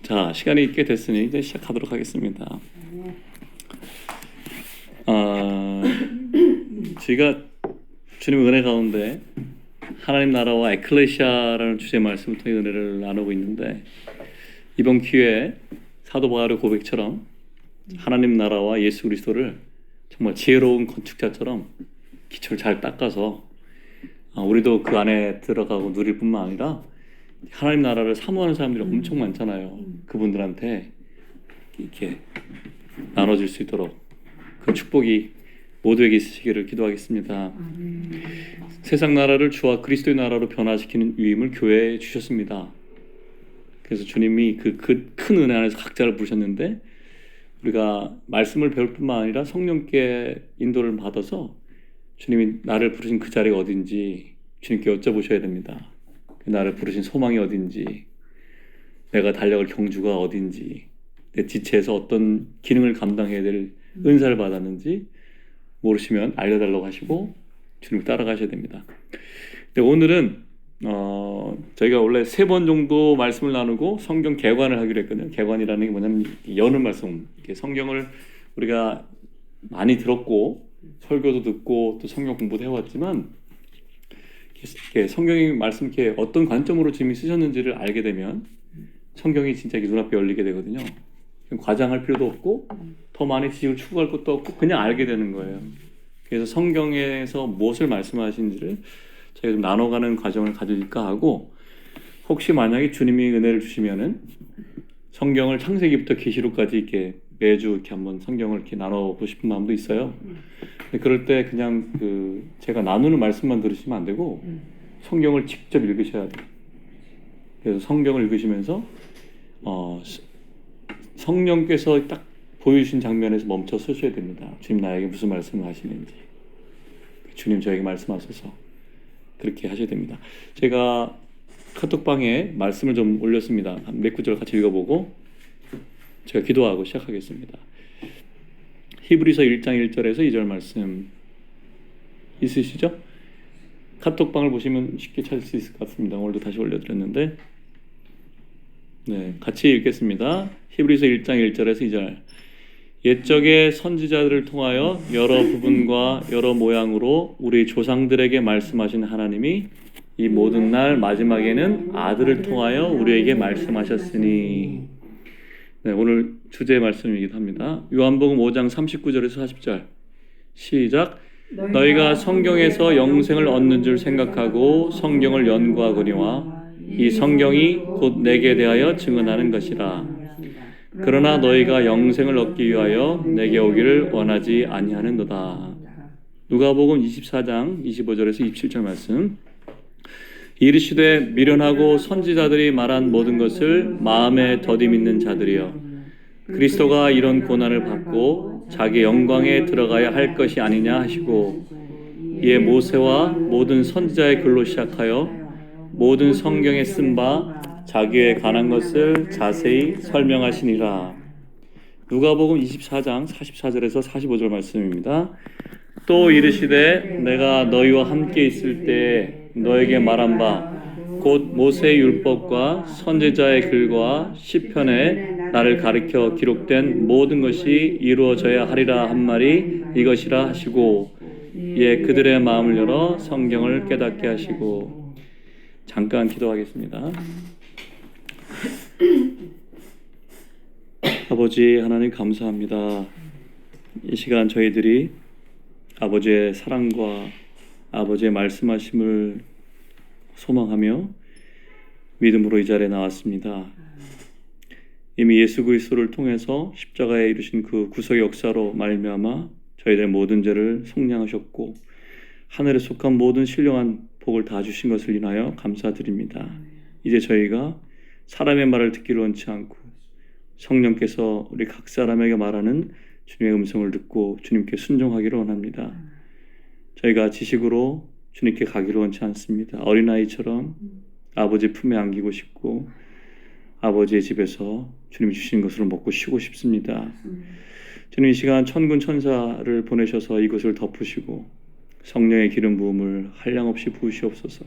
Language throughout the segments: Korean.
자, 시간이 꽤 됐으니 이제 시작하도록 하겠습니다. 저희가 주님의 은혜 가운데 하나님 나라와 에클레시아라는 주제 말씀을 통해 은혜를 나누고 있는데, 이번 기회에 사도 바울의 고백처럼 하나님 나라와 예수 그리스도를 정말 지혜로운 건축자처럼 기초를 잘 닦아서 우리도 그 안에 들어가고 누릴 뿐만 아니라 하나님 나라를 사모하는 사람들이 엄청 많잖아요. 그분들한테 이렇게 나눠줄 수 있도록 그 축복이 모두에게 있으시기를 기도하겠습니다. 세상 나라를 주와 그리스도의 나라로 변화시키는 위임을 교회에 주셨습니다. 그래서 주님이 그 큰 은혜 안에서 각자를 부르셨는데, 우리가 말씀을 배울 뿐만 아니라 성령께 인도를 받아서 주님이 나를 부르신 그 자리가 어딘지 주님께 여쭤보셔야 됩니다. 나를 부르신 소망이 어딘지, 내가 달려갈 경주가 어딘지, 내 지체에서 어떤 기능을 감당해야 될 은사를 받았는지 모르시면 알려달라고 하시고 주님을 따라가셔야 됩니다. 근데 오늘은 저희가 원래 3번 정도 말씀을 나누고 성경 개관을 하기로 했거든요. 개관이라는 게 뭐냐면 여는 말씀, 성경을 우리가 많이 들었고 설교도 듣고 또 성경 공부도 해왔지만, 성경의 말씀 이렇게 어떤 관점으로 주님이 쓰셨는지를 알게 되면 성경이 진짜 눈앞에 열리게 되거든요. 과장할 필요도 없고 더 많이 지식을 추구할 것도 없고 그냥 알게 되는 거예요. 그래서 성경에서 무엇을 말씀하시는지를 저희가 좀 나눠가는 과정을 가질까 하고, 혹시 만약에 주님이 은혜를 주시면은 성경을 창세기부터 계시록까지 이렇게 매주 이렇게 한번 성경을 이렇게 나눠보고 싶은 마음도 있어요. 근데 그럴 때 그냥 제가 나누는 말씀만 들으시면 안 되고 성경을 직접 읽으셔야 돼요. 그래서 성경을 읽으시면서 성령께서 딱 보여주신 장면에서 멈춰 서셔야 됩니다. 주님 나에게 무슨 말씀을 하시는지, 주님 저에게 말씀하셔서 그렇게 하셔야 됩니다. 제가 카톡방에 말씀을 좀 올렸습니다. 한 몇 구절 같이 읽어보고 제가 기도하고 시작하겠습니다. 히브리서 1장 1절에서 2절 말씀 있으시죠? 카톡방을 보시면 쉽게 찾을 수 있을 것 같습니다. 오늘도 다시 올려드렸는데, 네, 같이 읽겠습니다. 히브리서 1장 1절에서 2절. 옛적의 선지자들을 통하여 여러 부분과 여러 모양으로 우리 조상들에게 말씀하신 하나님이 이 모든 날 마지막에는 아들을 통하여 우리에게 말씀하셨으니. 네, 오늘 주제의 말씀이기도 합니다. 요한복음 5장 39절에서 40절 시작. 너희가 성경에서 영생을 얻는 줄 생각하고 성경을 연구하거니와 이 성경이 곧 내게 대하여 증언하는 것이라. 그러나 너희가 영생을 얻기 위하여 내게 오기를 원하지 아니하는도다. 누가복음 24장 25절에서 27절 말씀. 이르시되 미련하고 선지자들이 말한 모든 것을 마음에 더디 믿는 자들이여, 그리스도가 이런 고난을 받고 자기 영광에 들어가야 할 것이 아니냐 하시고, 이에 모세와 모든 선지자의 글로 시작하여 모든 성경에 쓴 바 자기에 관한 것을 자세히 설명하시니라. 누가복음 24장 44절에서 45절 말씀입니다. 또 이르시되 내가 너희와 함께 있을 때에 너에게 말한 바 곧 모세의 율법과 선지자의 글과 시편에 나를 가리켜 기록된 모든 것이 이루어져야 하리라 한 말이 이것이라 하시고, 이에 그들의 마음을 열어 성경을 깨닫게 하시고. 잠깐 기도하겠습니다. 아버지 하나님 감사합니다. 이 시간 저희들이 아버지의 사랑과 아버지의 말씀하심을 소망하며 믿음으로 이 자리에 나왔습니다. 이미 예수 그리스도를 통해서 십자가에 이루신 그 구속의 역사로 말미암아 저희들의 모든 죄를 속량하셨고 하늘에 속한 모든 신령한 복을 다 주신 것을 인하여 감사드립니다. 이제 저희가 사람의 말을 듣기를 원치 않고 성령께서 우리 각 사람에게 말하는 주님의 음성을 듣고 주님께 순종하기를 원합니다. 저희가 지식으로 주님께 가기를 원치 않습니다. 어린아이처럼 아버지 품에 안기고 싶고 아버지의 집에서 주님이 주신 것으로 먹고 쉬고 싶습니다. 주님, 이 시간 천군 천사를 보내셔서 이곳을 덮으시고 성령의 기름 부음을 한량없이 부으시옵소서.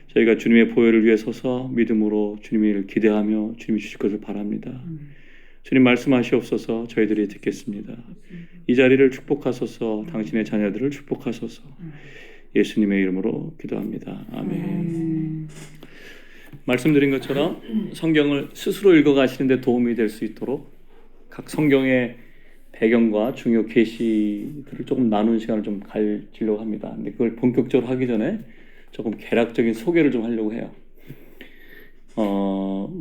저희가 주님의 보혈을 위해 서서 믿음으로 주님을 기대하며 주님이 주실 것을 바랍니다. 주님 말씀하시옵소서. 저희들이 듣겠습니다. 이 자리를 축복하소서. 당신의 자녀들을 축복하소서. 예수님의 이름으로 기도합니다. 아멘. 말씀드린 것처럼 성경을 스스로 읽어가시는데 도움이 될 수 있도록 각 성경의 배경과 중요 계시들을 조금 나누는 시간을 좀 가지려고 합니다. 근데 그걸 본격적으로 하기 전에 조금 개략적인 소개를 좀 하려고 해요.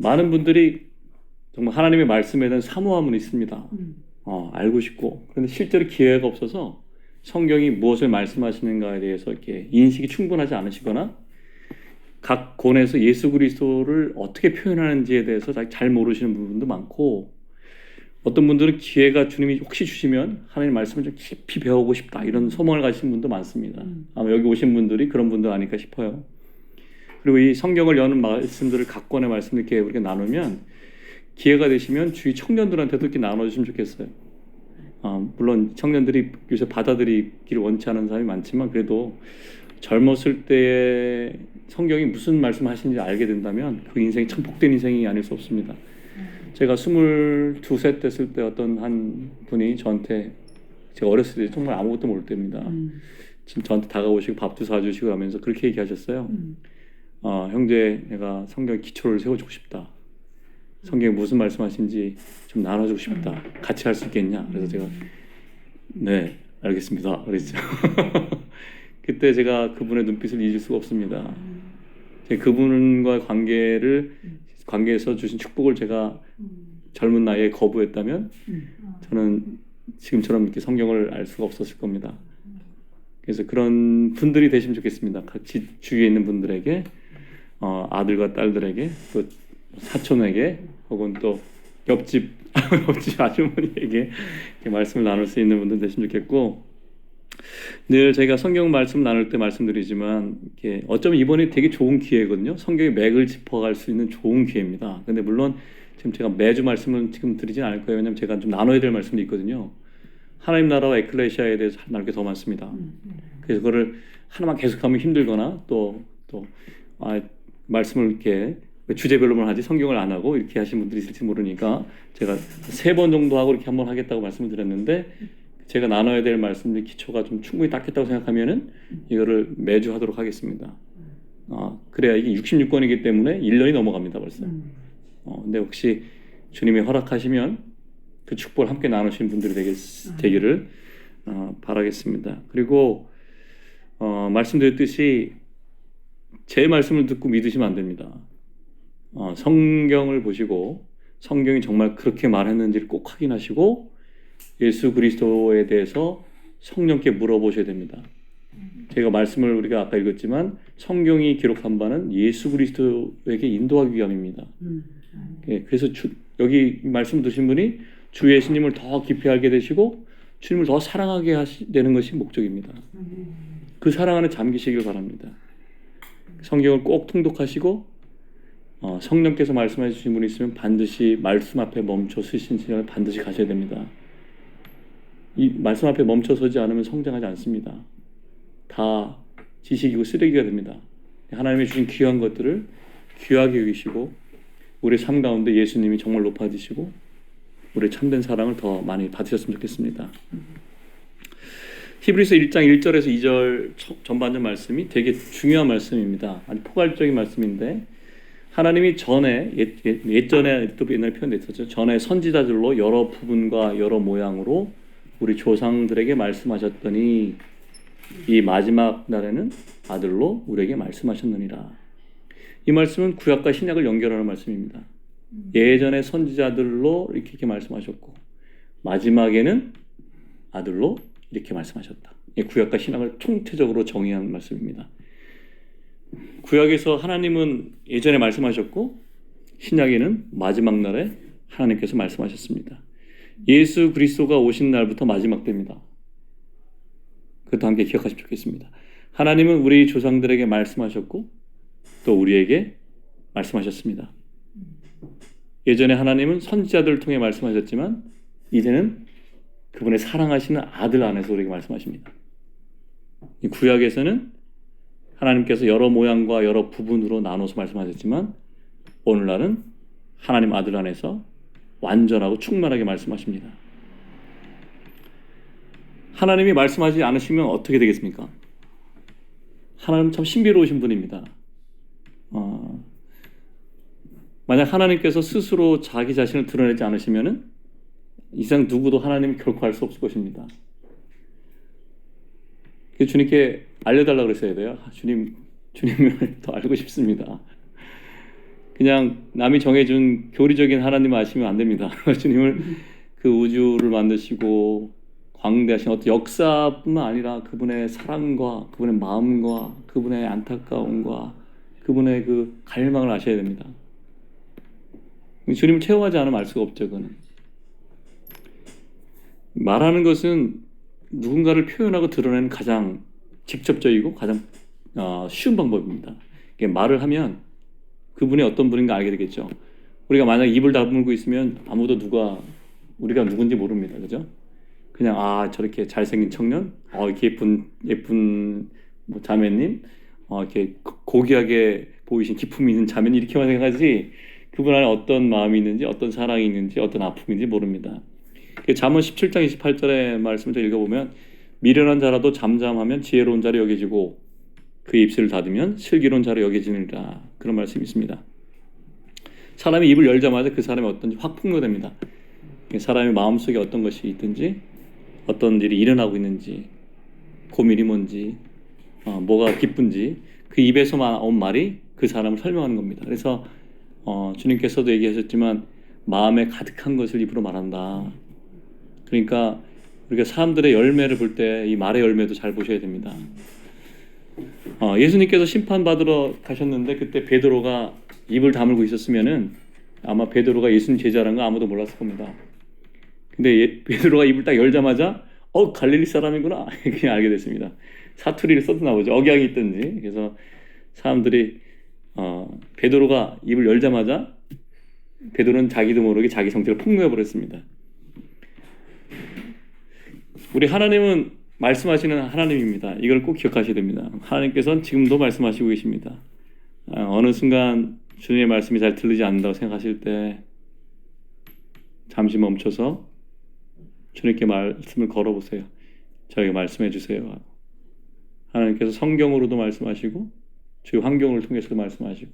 많은 분들이 정말 하나님의 말씀에 대한 사모함은 있습니다. 알고 싶고. 그런데 실제로 기회가 없어서 성경이 무엇을 말씀하시는가에 대해서 이렇게 인식이 충분하지 않으시거나 각 권에서 예수 그리스도를 어떻게 표현하는지에 대해서 잘 모르시는 부분도 많고, 어떤 분들은 기회가 주님이 혹시 주시면 하나님 말씀을 좀 깊이 배우고 싶다 이런 소망을 가지신 분도 많습니다. 아마 여기 오신 분들이 그런 분들 아닐까 싶어요. 그리고 이 성경을 여는 말씀들을 각 권의 말씀을 이렇게 우리가 나누면 기회가 되시면 주위 청년들한테도 이렇게 나눠주시면 좋겠어요. 물론 청년들이 요새 받아들이기를 원치 않은 사람이 많지만 그래도 젊었을 때의 성경이 무슨 말씀하시는지 알게 된다면 그 인생이 참 복된 인생이 아닐 수 없습니다. 제가 22, 3 됐을 때 어떤 한 분이 저한테, 제가 어렸을 때 정말 아무것도 모를 때입니다. 지금 저한테 다가오시고 밥도 사주시고 하면서 그렇게 얘기하셨어요. 형제, 내가 성경 기초를 세워주고 싶다. 성경에 무슨 말씀하신지 좀 나눠주고 싶다. 같이 할 수 있겠냐? 그래서 제가 네, 알겠습니다. 그랬죠. 그때 제가 그분의 눈빛을 잊을 수가 없습니다. 그분과 관계에서 주신 축복을 제가 젊은 나이에 거부했다면 저는 지금처럼 이렇게 성경을 알 수가 없었을 겁니다. 그래서 그런 분들이 되시면 좋겠습니다. 같이 주위에 있는 분들에게, 아들과 딸들에게, 또 사촌에게, 혹은 또 옆집 아주머니에게 이렇게 말씀을 나눌 수 있는 분들 되시면 좋겠고, 늘 제가 성경 말씀 나눌 때 말씀드리지만 이렇게 어쩌면 이번이 되게 좋은 기회거든요. 성경의 맥을 짚어갈 수 있는 좋은 기회입니다. 근데 물론 지금 제가 매주 말씀을 지금 드리진 않을 거예요. 왜냐하면 제가 좀 나눠야 될 말씀도 있거든요. 하나님 나라와 에클레시아에 대해서 나눌 게 더 많습니다. 그래서 그거를 하나만 계속하면 힘들거나 또 말씀을 이렇게 주제별로만 하지 성경을 안 하고 이렇게 하신 분들이 있을지 모르니까 제가 3번 정도 하고 이렇게 한번 하겠다고 말씀을 드렸는데, 제가 나눠야 될 말씀들 기초가 좀 충분히 닦겠다고 생각하면은 이거를 매주 하도록 하겠습니다. 그래야 이게 66권이기 때문에 1년이 넘어갑니다 벌써. 근데 혹시 주님이 허락하시면 그 축복을 함께 나누시는 분들이 되기를 바라겠습니다. 그리고 말씀드렸듯이 제 말씀을 듣고 믿으시면 안 됩니다. 성경을 보시고 성경이 정말 그렇게 말했는지를 꼭 확인하시고 예수 그리스도에 대해서 성령께 물어보셔야 됩니다. 제가 말씀을 우리가 아까 읽었지만 성경이 기록한 바는 예수 그리스도에게 인도하기 위함입니다. 그래서 여기 말씀 드신 분이 주 예수님을 더 깊이 알게 되시고 주님을 더 사랑하게 되는 것이 목적입니다. 그 사랑 안에 잠기시길 바랍니다. 성경을 꼭 통독하시고 성령께서 말씀해 주신 분이 있으면 반드시 말씀 앞에 멈춰 서신 시간을 반드시 가셔야 됩니다. 이 말씀 앞에 멈춰 서지 않으면 성장하지 않습니다. 다 지식이고 쓰레기가 됩니다. 하나님이 주신 귀한 것들을 귀하게 여기시고 우리의 삶 가운데 예수님이 정말 높아지시고 우리의 참된 사랑을 더 많이 받으셨으면 좋겠습니다. 히브리서 1장 1절에서 2절 전반전 말씀이 되게 중요한 말씀입니다. 아주 포괄적인 말씀인데, 하나님이 전에 예전에 또 옛날에 표현됐었죠. 전에 선지자들로 여러 부분과 여러 모양으로 우리 조상들에게 말씀하셨더니 이 마지막 날에는 아들로 우리에게 말씀하셨느니라. 이 말씀은 구약과 신약을 연결하는 말씀입니다. 예전에 선지자들로 이렇게 말씀하셨고 마지막에는 아들로 이렇게 말씀하셨다. 구약과 신약을 총체적으로 정의한 말씀입니다. 구약에서 하나님은 예전에 말씀하셨고 신약에는 마지막 날에 하나님께서 말씀하셨습니다. 예수 그리스도가 오신 날부터 마지막 때입니다. 그것도 함께 기억하시면 좋겠습니다. 하나님은 우리 조상들에게 말씀하셨고 또 우리에게 말씀하셨습니다. 예전에 하나님은 선지자들을 통해 말씀하셨지만 이제는 그분의 사랑하시는 아들 안에서 우리에게 말씀하십니다. 이 구약에서는 하나님께서 여러 모양과 여러 부분으로 나눠서 말씀하셨지만 오늘날은 하나님 아들 안에서 완전하고 충만하게 말씀하십니다. 하나님이 말씀하지 않으시면 어떻게 되겠습니까? 하나님 참 신비로우신 분입니다. 만약 하나님께서 스스로 자기 자신을 드러내지 않으시면은 이상 누구도 하나님 결코 알 수 없을 것입니다. 주님께 알려달라고 그랬어야 돼요. 주님을 더 알고 싶습니다. 그냥 남이 정해준 교리적인 하나님을 아시면 안 됩니다. 주님을 그 우주를 만드시고 광대하신 어떤 역사뿐만 아니라 그분의 사랑과 그분의 마음과 그분의 안타까움과 그분의 그 갈망을 아셔야 됩니다. 주님을 체험하지 않으면 알 수가 없죠. 그는 말하는 것은 누군가를 표현하고 드러내는 가장 직접적이고 가장 쉬운 방법입니다. 말을 하면 그분이 어떤 분인가 알게 되겠죠. 우리가 만약 입을 다물고 있으면 아무도 우리가 누군지 모릅니다. 그죠? 그냥 저렇게 잘생긴 청년, 이렇게 예쁜 뭐 자매님, 이렇게 고귀하게 보이신 기품이 있는 자매님 이렇게만 생각하지 그분 안에 어떤 마음이 있는지 어떤 사랑이 있는지 어떤 아픔인지 모릅니다. 잠언 17장 28절의 말씀을 좀 읽어보면 미련한 자라도 잠잠하면 지혜로운 자로 여겨지고 그 입술을 닫으면 슬기로운 자로 여겨지느니라. 그런 말씀이 있습니다. 사람이 입을 열자마자 그 사람이 어떤지 확 폭로됩니다. 사람의 마음속에 어떤 것이 있든지 어떤 일이 일어나고 있는지 고민이 뭔지 뭐가 기쁜지 그 입에서만 온 말이 그 사람을 설명하는 겁니다. 그래서 주님께서도 얘기하셨지만 마음에 가득한 것을 입으로 말한다. 그러니까 우리가 사람들의 열매를 볼 때 이 말의 열매도 잘 보셔야 됩니다. 예수님께서 심판받으러 가셨는데 그때 베드로가 입을 다물고 있었으면은 아마 베드로가 예수님 제자라는 거 아무도 몰랐을 겁니다. 근데 베드로가 입을 딱 열자마자 갈릴리 사람이구나 그냥 알게 됐습니다. 사투리를 썼나 보죠. 억양이 있든지. 그래서 사람들이 베드로가 입을 열자마자 베드로는 자기도 모르게 자기 성질을 폭로해 버렸습니다. 우리 하나님은 말씀하시는 하나님입니다. 이걸 꼭 기억하셔야 됩니다. 하나님께서는 지금도 말씀하시고 계십니다. 어느 순간 주님의 말씀이 잘 들리지 않는다고 생각하실 때 잠시 멈춰서 주님께 말씀을 걸어보세요. 저에게 말씀해 주세요. 하나님께서 성경으로도 말씀하시고 주의 환경을 통해서도 말씀하시고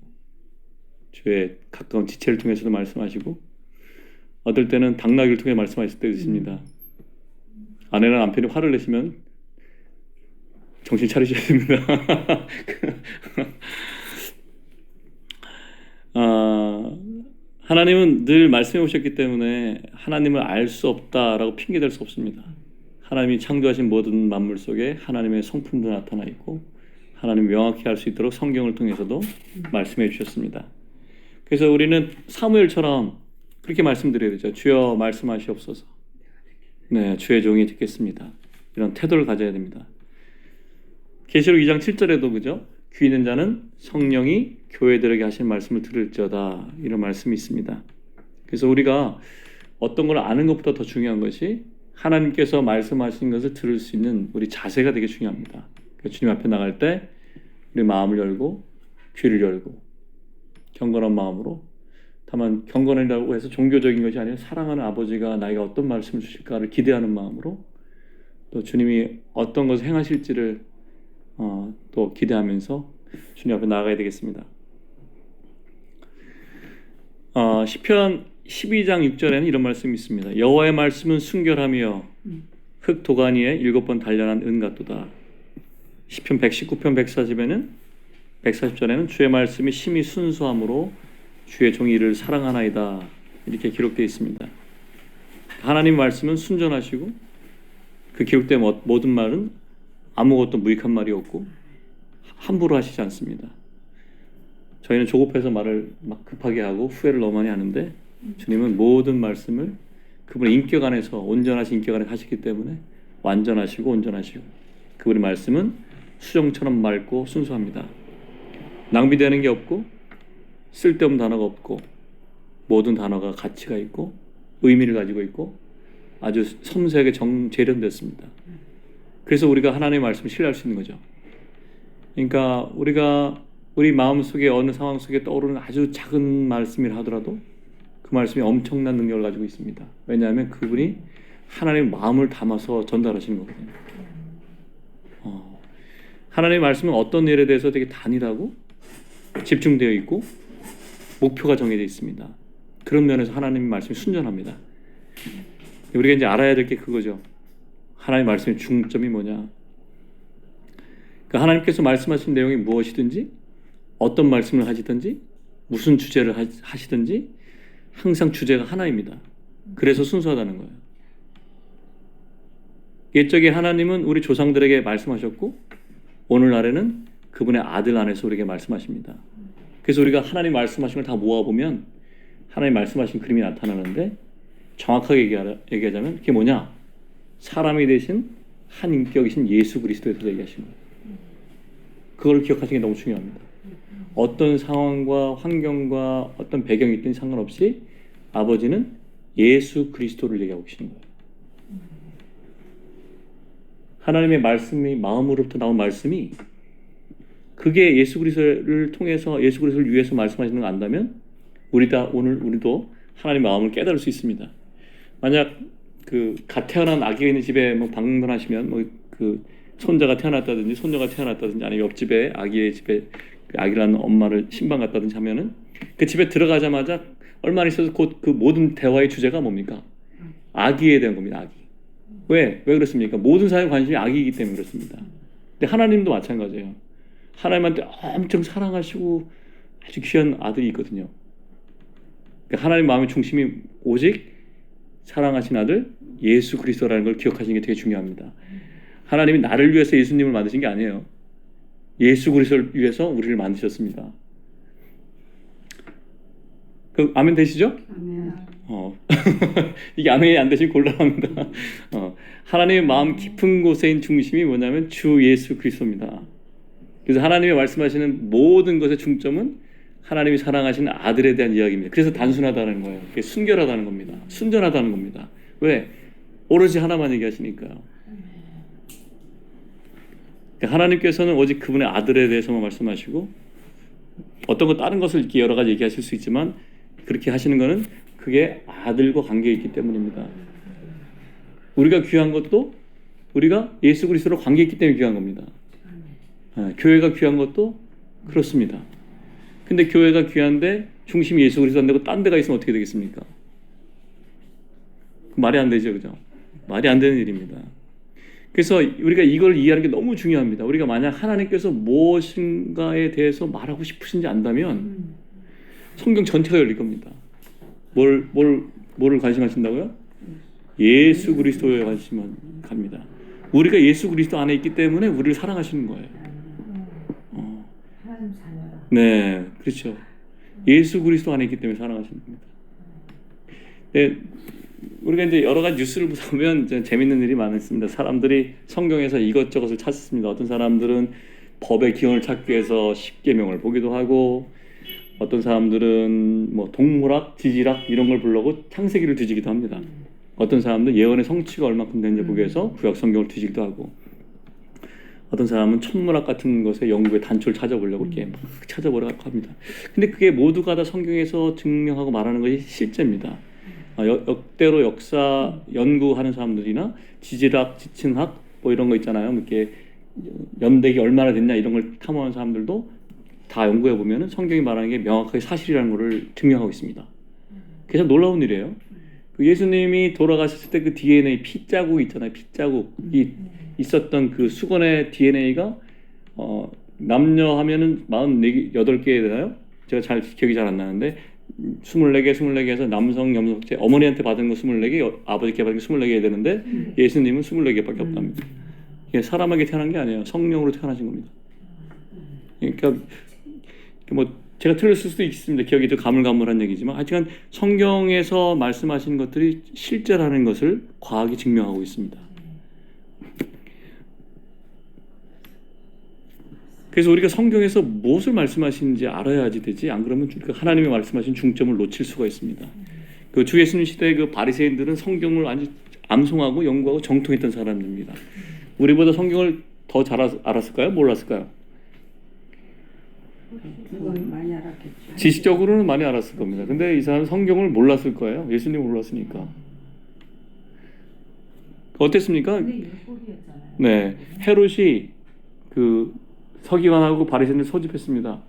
주의 가까운 지체를 통해서도 말씀하시고 어떨 때는 당나귀를 통해 말씀하실 때도 있습니다. 아내나 남편이 화를 내시면 정신 차리셔야 됩니다. 하나님은 늘 말씀해 오셨기 때문에 하나님을 알 수 없다라고 핑계댈 수 없습니다. 하나님이 창조하신 모든 만물 속에 하나님의 성품도 나타나 있고 하나님 명확히 알 수 있도록 성경을 통해서도 말씀해 주셨습니다. 그래서 우리는 사무엘처럼 그렇게 말씀드려야 되죠. 주여 말씀하시옵소서. 네, 주의 종이 듣겠습니다. 이런 태도를 가져야 됩니다. 계시록 2장 7절에도 그죠? 귀 있는 자는 성령이 교회들에게 하신 말씀을 들을지어다 이런 말씀이 있습니다. 그래서 우리가 어떤 걸 아는 것보다 더 중요한 것이 하나님께서 말씀하신 것을 들을 수 있는 우리 자세가 되게 중요합니다. 주님 앞에 나갈 때 우리 마음을 열고 귀를 열고 경건한 마음으로 다만 경건이라고 해서 종교적인 것이 아니라 사랑하는 아버지가 나에게 어떤 말씀을 주실까를 기대하는 마음으로 또 주님이 어떤 것을 행하실지를 또 기대하면서 주님 앞에 나아가야 되겠습니다. 시편 12장 6절에는 이런 말씀이 있습니다. 여호와의 말씀은 순결하며 흙 도가니에 7번 단련한 은 같도다. 시편 119편 140절에는 주의 말씀이 심히 순수함으로 주의 종이 이를 사랑하나이다 이렇게 기록되어 있습니다. 하나님 말씀은 순전하시고 그 기록된 모든 말은 아무것도 무익한 말이 없고 함부로 하시지 않습니다. 저희는 조급해서 말을 막 급하게 하고 후회를 너무 많이 하는데 주님은 모든 말씀을 그분의 인격 안에서 온전하신 인격 안에 하시기 때문에 완전하시고 온전하시고 그분의 말씀은 수정처럼 맑고 순수합니다. 낭비되는 게 없고 쓸데없는 단어가 없고 모든 단어가 가치가 있고 의미를 가지고 있고 아주 섬세하게 재련됐습니다. 그래서 우리가 하나님의 말씀을 신뢰할 수 있는 거죠. 그러니까 우리 마음속에 어느 상황 속에 떠오르는 아주 작은 말씀이라 하더라도 그 말씀이 엄청난 능력을 가지고 있습니다. 왜냐하면 그분이 하나님의 마음을 담아서 전달하시는 거거든요. 하나님의 말씀은 어떤 일에 대해서 되게 단일하고 집중되어 있고 목표가 정해져 있습니다. 그런 면에서 하나님의 말씀이 순전합니다. 우리가 이제 알아야 될 게 그거죠. 하나님의 말씀의 중점이 뭐냐. 그러니까 하나님께서 말씀하신 내용이 무엇이든지 어떤 말씀을 하시든지 무슨 주제를 하시든지 항상 주제가 하나입니다. 그래서 순수하다는 거예요. 옛적에 하나님은 우리 조상들에게 말씀하셨고 오늘날에는 그분의 아들 안에서 우리에게 말씀하십니다. 그래서 우리가 하나님 말씀하신 걸 다 모아보면 하나님 말씀하신 그림이 나타나는데 정확하게 얘기하자면 그게 뭐냐? 사람이 되신 한 인격이신 예수 그리스도에 대해서 얘기하시는 거예요. 그걸 기억하시는 게 너무 중요합니다. 어떤 상황과 환경과 어떤 배경이 있든 상관없이 아버지는 예수 그리스도를 얘기하고 계시는 거예요. 하나님의 말씀이 마음으로부터 나온 말씀이 그게 예수 그리스도를 통해서 예수 그리스도를 위해서 말씀하시는 걸 안다면 우리도 하나님의 마음을 깨달을 수 있습니다. 만약 그 갓 태어난 아기가 있는 집에 뭐 방문하시면 그 손자가 태어났다든지 손녀가 태어났다든지 아니면 옆집에 아기의 집에 그 아기를 낳는 엄마를 신방 갔다든지 하면은 그 집에 들어가자마자 얼마 있어서 곧 그 모든 대화의 주제가 뭡니까? 아기에 대한 겁니다. 아기. 왜 그렇습니까? 모든 사람의 관심이 아기이기 때문에 그렇습니다. 근데 하나님도 마찬가지예요. 하나님한테 엄청 사랑하시고 아주 귀한 아들이 있거든요. 그러니까 하나님 마음의 중심이 오직 사랑하신 아들 예수 그리스도라는 걸 기억하시는 게 되게 중요합니다. 하나님이 나를 위해서 예수님을 만드신 게 아니에요. 예수 그리스도를 위해서 우리를 만드셨습니다. 그 아멘 되시죠? 아멘. 이게 아멘이 안 되시면 곤란합니다. 하나님의 마음 깊은 곳에 중심이 뭐냐면 주 예수 그리스도입니다. 그래서 하나님이 말씀하시는 모든 것의 중점은 하나님이 사랑하시는 아들에 대한 이야기입니다. 그래서 단순하다는 거예요. 그게 순결하다는 겁니다. 순전하다는 겁니다. 왜? 오로지 하나만 얘기하시니까요. 그러니까 하나님께서는 오직 그분의 아들에 대해서만 말씀하시고 어떤 거 다른 것을 이렇게 여러 가지 얘기하실 수 있지만 그렇게 하시는 거는 그게 아들과 관계가 있기 때문입니다. 우리가 귀한 것도 우리가 예수 그리스도로 관계가 있기 때문에 귀한 겁니다. 교회가 귀한 것도 그렇습니다. 근데 교회가 귀한데 중심이 예수 그리스도 안 되고 딴 데가 있으면 어떻게 되겠습니까? 말이 안 되죠, 그죠? 말이 안 되는 일입니다. 그래서 우리가 이걸 이해하는 게 너무 중요합니다. 우리가 만약 하나님께서 무엇인가에 대해서 말하고 싶으신지 안다면 성경 전체가 열릴 겁니다. 뭐를 관심하신다고요? 예수 그리스도에 관심만 갑니다. 우리가 예수 그리스도 안에 있기 때문에 우리를 사랑하시는 거예요. 네, 그렇죠. 예수 그리스도 안에 있기 때문에 사랑하시는 겁니다. 네, 우리가 이제 여러 가지 뉴스를 보면 재밌는 일이 많습니다. 사람들이 성경에서 이것저것을 찾습니다. 어떤 사람들은 법의 기원을 찾기 위해서 십계명을 보기도 하고, 어떤 사람들은 뭐 동물학, 지질학 이런 걸 보려고 창세기를 뒤지기도 합니다. 어떤 사람들은 예언의 성취가 얼마큼 되는지 보기 위해서 구약 성경을 뒤지기도 하고, 어떤 사람은 천문학 같은 것에 연구의 단초를 찾아보려고 이렇게 막 찾아보려고 합니다. 근데 그게 모두가 다 성경에서 증명하고 말하는 것이 실제입니다. 역대로 역사 연구하는 사람들이나 지질학, 지층학 뭐 이런 거 있잖아요. 이렇게 연대기 얼마나 됐냐 이런 걸 탐험하는 사람들도 다 연구해 보면은 성경이 말하는 게 명확하게 사실이라는 것을 증명하고 있습니다. 그래서 놀라운 일이에요. 그 예수님이 돌아가셨을 때 그 DNA 피 자국 있잖아요. 피 자국이 있었던 그 수건의 DNA가 남녀 하면은 48개 되나요? 제가 기억이 잘 안 나는데 24개에서 남성, 염소체 어머니한테 받은 거 24개, 아버지께 받은 거 24개 되는데 예수님은 24개밖에 없답니다. 이게 사람에게 태어난 게 아니에요. 성령으로 태어나신 겁니다. 그러니까 뭐 제가 틀렸을 수도 있습니다. 기억이 좀 가물가물한 얘기지만 하여튼 성경에서 말씀하신 것들이 실제라는 것을 과학이 증명하고 있습니다. 그래서 우리가 성경에서 무엇을 말씀하시는지 알아야지 되지, 안 그러면 하나님이 말씀하신 중점을 놓칠 수가 있습니다. 그 주 예수님 시대의 그 바리새인들은 성경을 아주 암송하고 연구하고 정통했던 사람들입니다. 우리보다 성경을 더 잘 알았을까요? 몰랐을까요? 그건 많이 알았겠죠. 지식적으로는 많이 알았을 겁니다. 근데 이 사람은 성경을 몰랐을 거예요. 예수님을 몰랐으니까. 어땠습니까? 근데 율법이었잖아요. 네, 헤롯이 그 서기관하고 바리새인을 소집했습니다.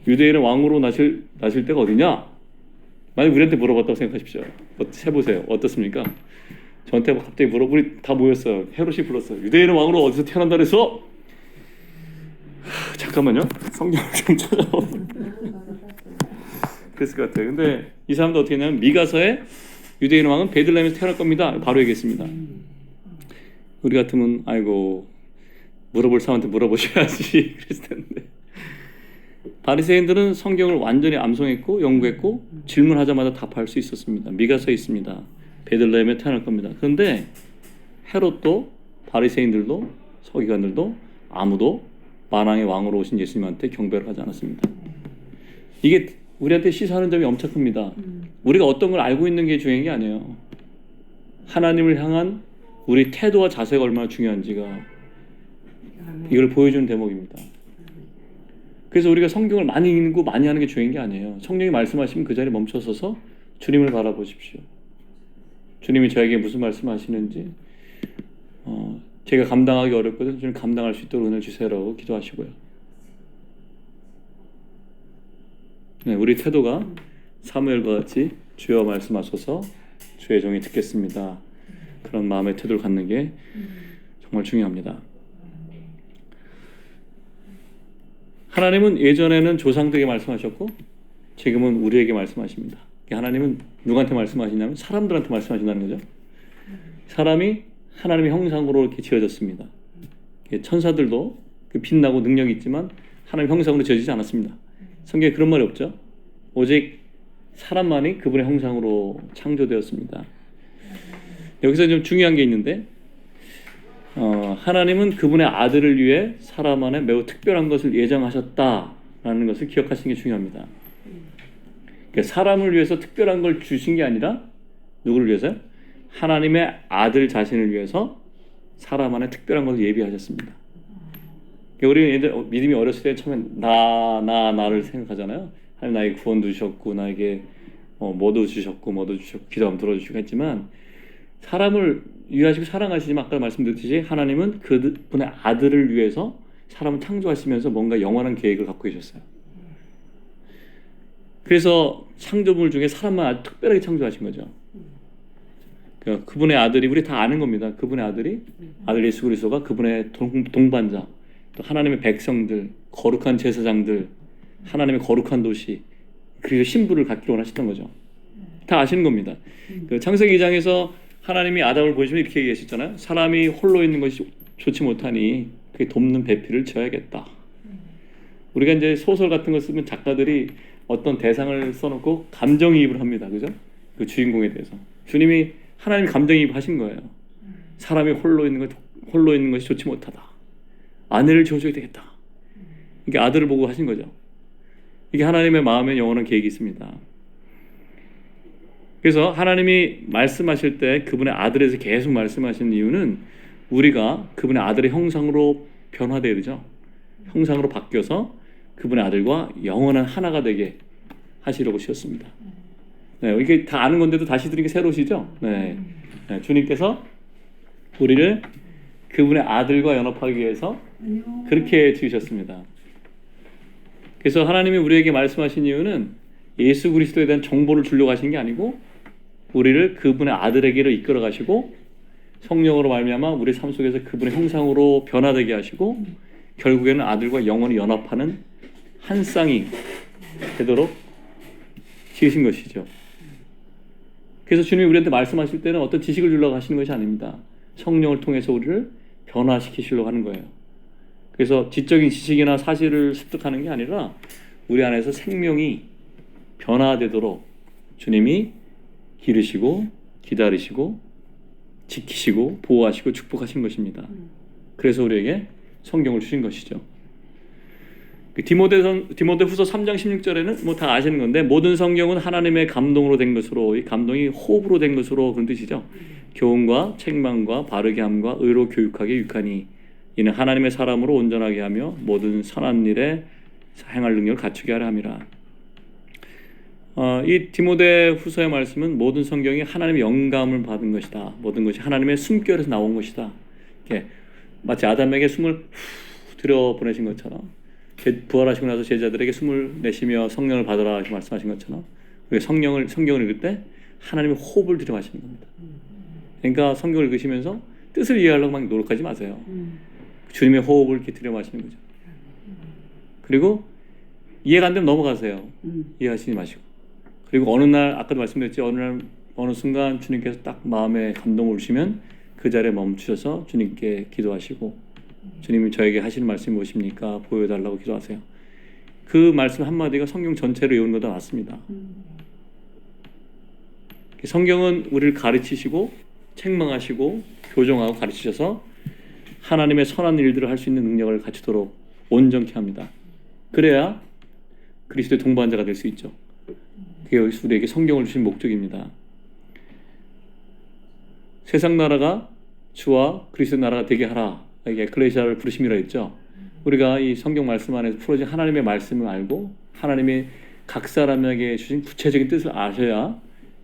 유대인의 왕으로 나실 때가 어디냐? 만약 우리한테 물어봤다고 생각하십시오. 해보세요. 어떻습니까? 저한테 갑자기 우리 다 모였어요. 헤롯이 불렀어요. 유대인의 왕으로 어디서 태어난다 그래서? 잠깐만요. 성경을 좀 찾아보. 그랬을 것 같아요. 근데 이 사람도 어떻게 했냐면 미가서에 유대인 왕은 베들레헴에서 태어날 겁니다. 바로 얘기했습니다. 우리 같으면 아이고 물어볼 사람한테 물어보셔야지 그랬을 텐데 바리새인들은 성경을 완전히 암송했고 연구했고 질문하자마자 답할 수 있었습니다. 미가서에 있습니다. 베들레헴에 태어날 겁니다. 그런데 헤롯도 바리새인들도 서기관들도 아무도 만왕의 왕으로 오신 예수님한테 경배를 하지 않았습니다. 이게 우리한테 시사하는 점이 엄청 큽니다. 우리가 어떤 걸 알고 있는 게 중요한 게 아니에요. 하나님을 향한 우리 태도와 자세가 얼마나 중요한지가 이걸 보여주는 대목입니다. 그래서 우리가 성경을 많이 읽고 많이 하는 게 중요한 게 아니에요. 성령이 말씀하시면 그 자리에 멈춰서서 주님을 바라보십시오. 주님이 저에게 무슨 말씀하시는지 제가 감당하기 어렵거든 주님 감당할 수 있도록 은혜를 주세요라고 기도하시고요. 네, 우리 태도가 사무엘과 같이 주여 말씀하소서 주의 종이 듣겠습니다. 그런 마음의 태도를 갖는 게 정말 중요합니다. 하나님은 예전에는 조상들에게 말씀하셨고 지금은 우리에게 말씀하십니다. 하나님은 누구한테 말씀하시냐면 사람들한테 말씀하신다는 거죠. 사람이 하나님의 형상으로 이렇게 지어졌습니다. 천사들도 빛나고 능력이 있지만 하나님의 형상으로 지어지지 않았습니다. 성경에 그런 말이 없죠. 오직 사람만이 그분의 형상으로 창조되었습니다. 여기서 좀 중요한 게 있는데 하나님은 그분의 아들을 위해 사람 안에 매우 특별한 것을 예정하셨다라는 것을 기억하시는 게 중요합니다. 그러니까 사람을 위해서 특별한 걸 주신 게 아니라 누구를 위해서요? 하나님의 아들 자신을 위해서 사람 안에 특별한 것을 예비하셨습니다. 그러니까 우리 믿음이 어렸을 때 처음엔 나를 생각하잖아요. 하나님 나에게 구원도 주셨고 나에게 뭐도 주셨고 기도하면 들어주시고 했지만 사람을 위하시고 사랑하시지만 아까 말씀드렸듯이 하나님은 그분의 아들을 위해서 사람을 창조하시면서 뭔가 영원한 계획을 갖고 계셨어요. 그래서 창조물 중에 사람만 아주 특별하게 창조하신 거죠. 그러니까 그분의 아들이 우리 다 아는 겁니다. 그분의 아들이 아들 예수 그리스도가 그분의 동반자 또 하나님의 백성들 거룩한 제사장들 하나님의 거룩한 도시 그리고 신부를 갖기로 원하셨던 거죠. 다 아시는 겁니다. 그 창세기 2장에서 하나님이 아담을 보시면 이렇게 얘기하셨잖아요. 사람이 홀로 있는 것이 좋지 못하니 그게 돕는 배필을 지어야겠다. 우리가 이제 소설 같은 거 쓰면 작가들이 어떤 대상을 써놓고 감정이입을 합니다. 그죠? 그 주인공에 대해서. 주님이 하나님이 감정이입 하신 거예요. 사람이 홀로 있는 것이 좋지 못하다. 아내를 지어줘야 되겠다. 이게 아들을 보고 하신 거죠. 이게 하나님의 마음에 영원한 계획이 있습니다. 그래서 하나님이 말씀하실 때 그분의 아들에서 계속 말씀하시는 이유는 우리가 그분의 아들의 형상으로 변화되어야 되죠. 형상으로 바뀌어서 그분의 아들과 영원한 하나가 되게 하시려고 하셨습니다. 네, 이게 다 아는 건데도 다시 들으니까 새로우시죠? 네. 네, 주님께서 우리를 그분의 아들과 연합하기 위해서 그렇게 지으셨습니다. 그래서 하나님이 우리에게 말씀하신 이유는 예수 그리스도에 대한 정보를 주려고 하신 게 아니고 우리를 그분의 아들에게로 이끌어 가시고 성령으로 말미암아 우리 삶 속에서 그분의 형상으로 변화되게 하시고 결국에는 아들과 영원히 연합하는 한 쌍이 되도록 지으신 것이죠. 그래서 주님이 우리한테 말씀하실 때는 어떤 지식을 주려고 하시는 것이 아닙니다. 성령을 통해서 우리를 변화시키시려고 하는 거예요. 그래서 지적인 지식이나 사실을 습득하는 게 아니라 우리 안에서 생명이 변화되도록 주님이 기르시고 기다리시고 지키시고 보호하시고 축복하신 것입니다. 그래서 우리에게 성경을 주신 것이죠. 디모데후서 3장 16절에는 뭐 다 아시는 건데 모든 성경은 하나님의 감동으로 된 것으로 이 감동이 호흡으로 된 것으로 그런 뜻이죠. 교훈과 책망과 바르게 함과 의로 교육하게 유익하니 이는 하나님의 사람으로 온전하게 하며 모든 선한 일에 행할 능력을 갖추게 하라 함이라. 이 디모데 후서의 말씀은 모든 성경이 하나님의 영감을 받은 것이다. 모든 것이 하나님의 숨결에서 나온 것이다. 이렇게 마치 아담에게 숨을 후 들여보내신 것처럼 부활하시고 나서 제자들에게 숨을 내쉬며 성령을 받으라 이렇게 말씀하신 것처럼 우리가 성경을 읽을 때 하나님의 호흡을 들여마시는 겁니다. 그러니까 성경을 읽으시면서 뜻을 이해하려고 막 노력하지 마세요. 주님의 호흡을 이렇게 들여마시는 거죠. 그리고 이해가 안 되면 넘어가세요. 이해하시지 마시고. 그리고 어느 날 아까도 말씀드렸지 어느 순간 주님께서 딱 마음에 감동을 주시면 그 자리에 멈추셔서 주님께 기도하시고 주님이 저에게 하시는 말씀이 무엇입니까? 보여달라고 기도하세요. 그 말씀 한마디가 성경 전체를 외우는 것보다 낫습니다. 성경은 우리를 가르치시고 책망하시고 교정하고 가르치셔서 하나님의 선한 일들을 할 수 있는 능력을 갖추도록 온전케 합니다. 그래야 그리스도의 동반자가 될 수 있죠. 그게 우리에게 성경을 주신 목적입니다. 세상 나라가 주와 그리스도 나라가 되게 하라. 이게 에클레시아를 부르심이라 했죠. 우리가 이 성경 말씀 안에서 풀어진 하나님의 말씀을 알고 하나님이 각 사람에게 주신 구체적인 뜻을 아셔야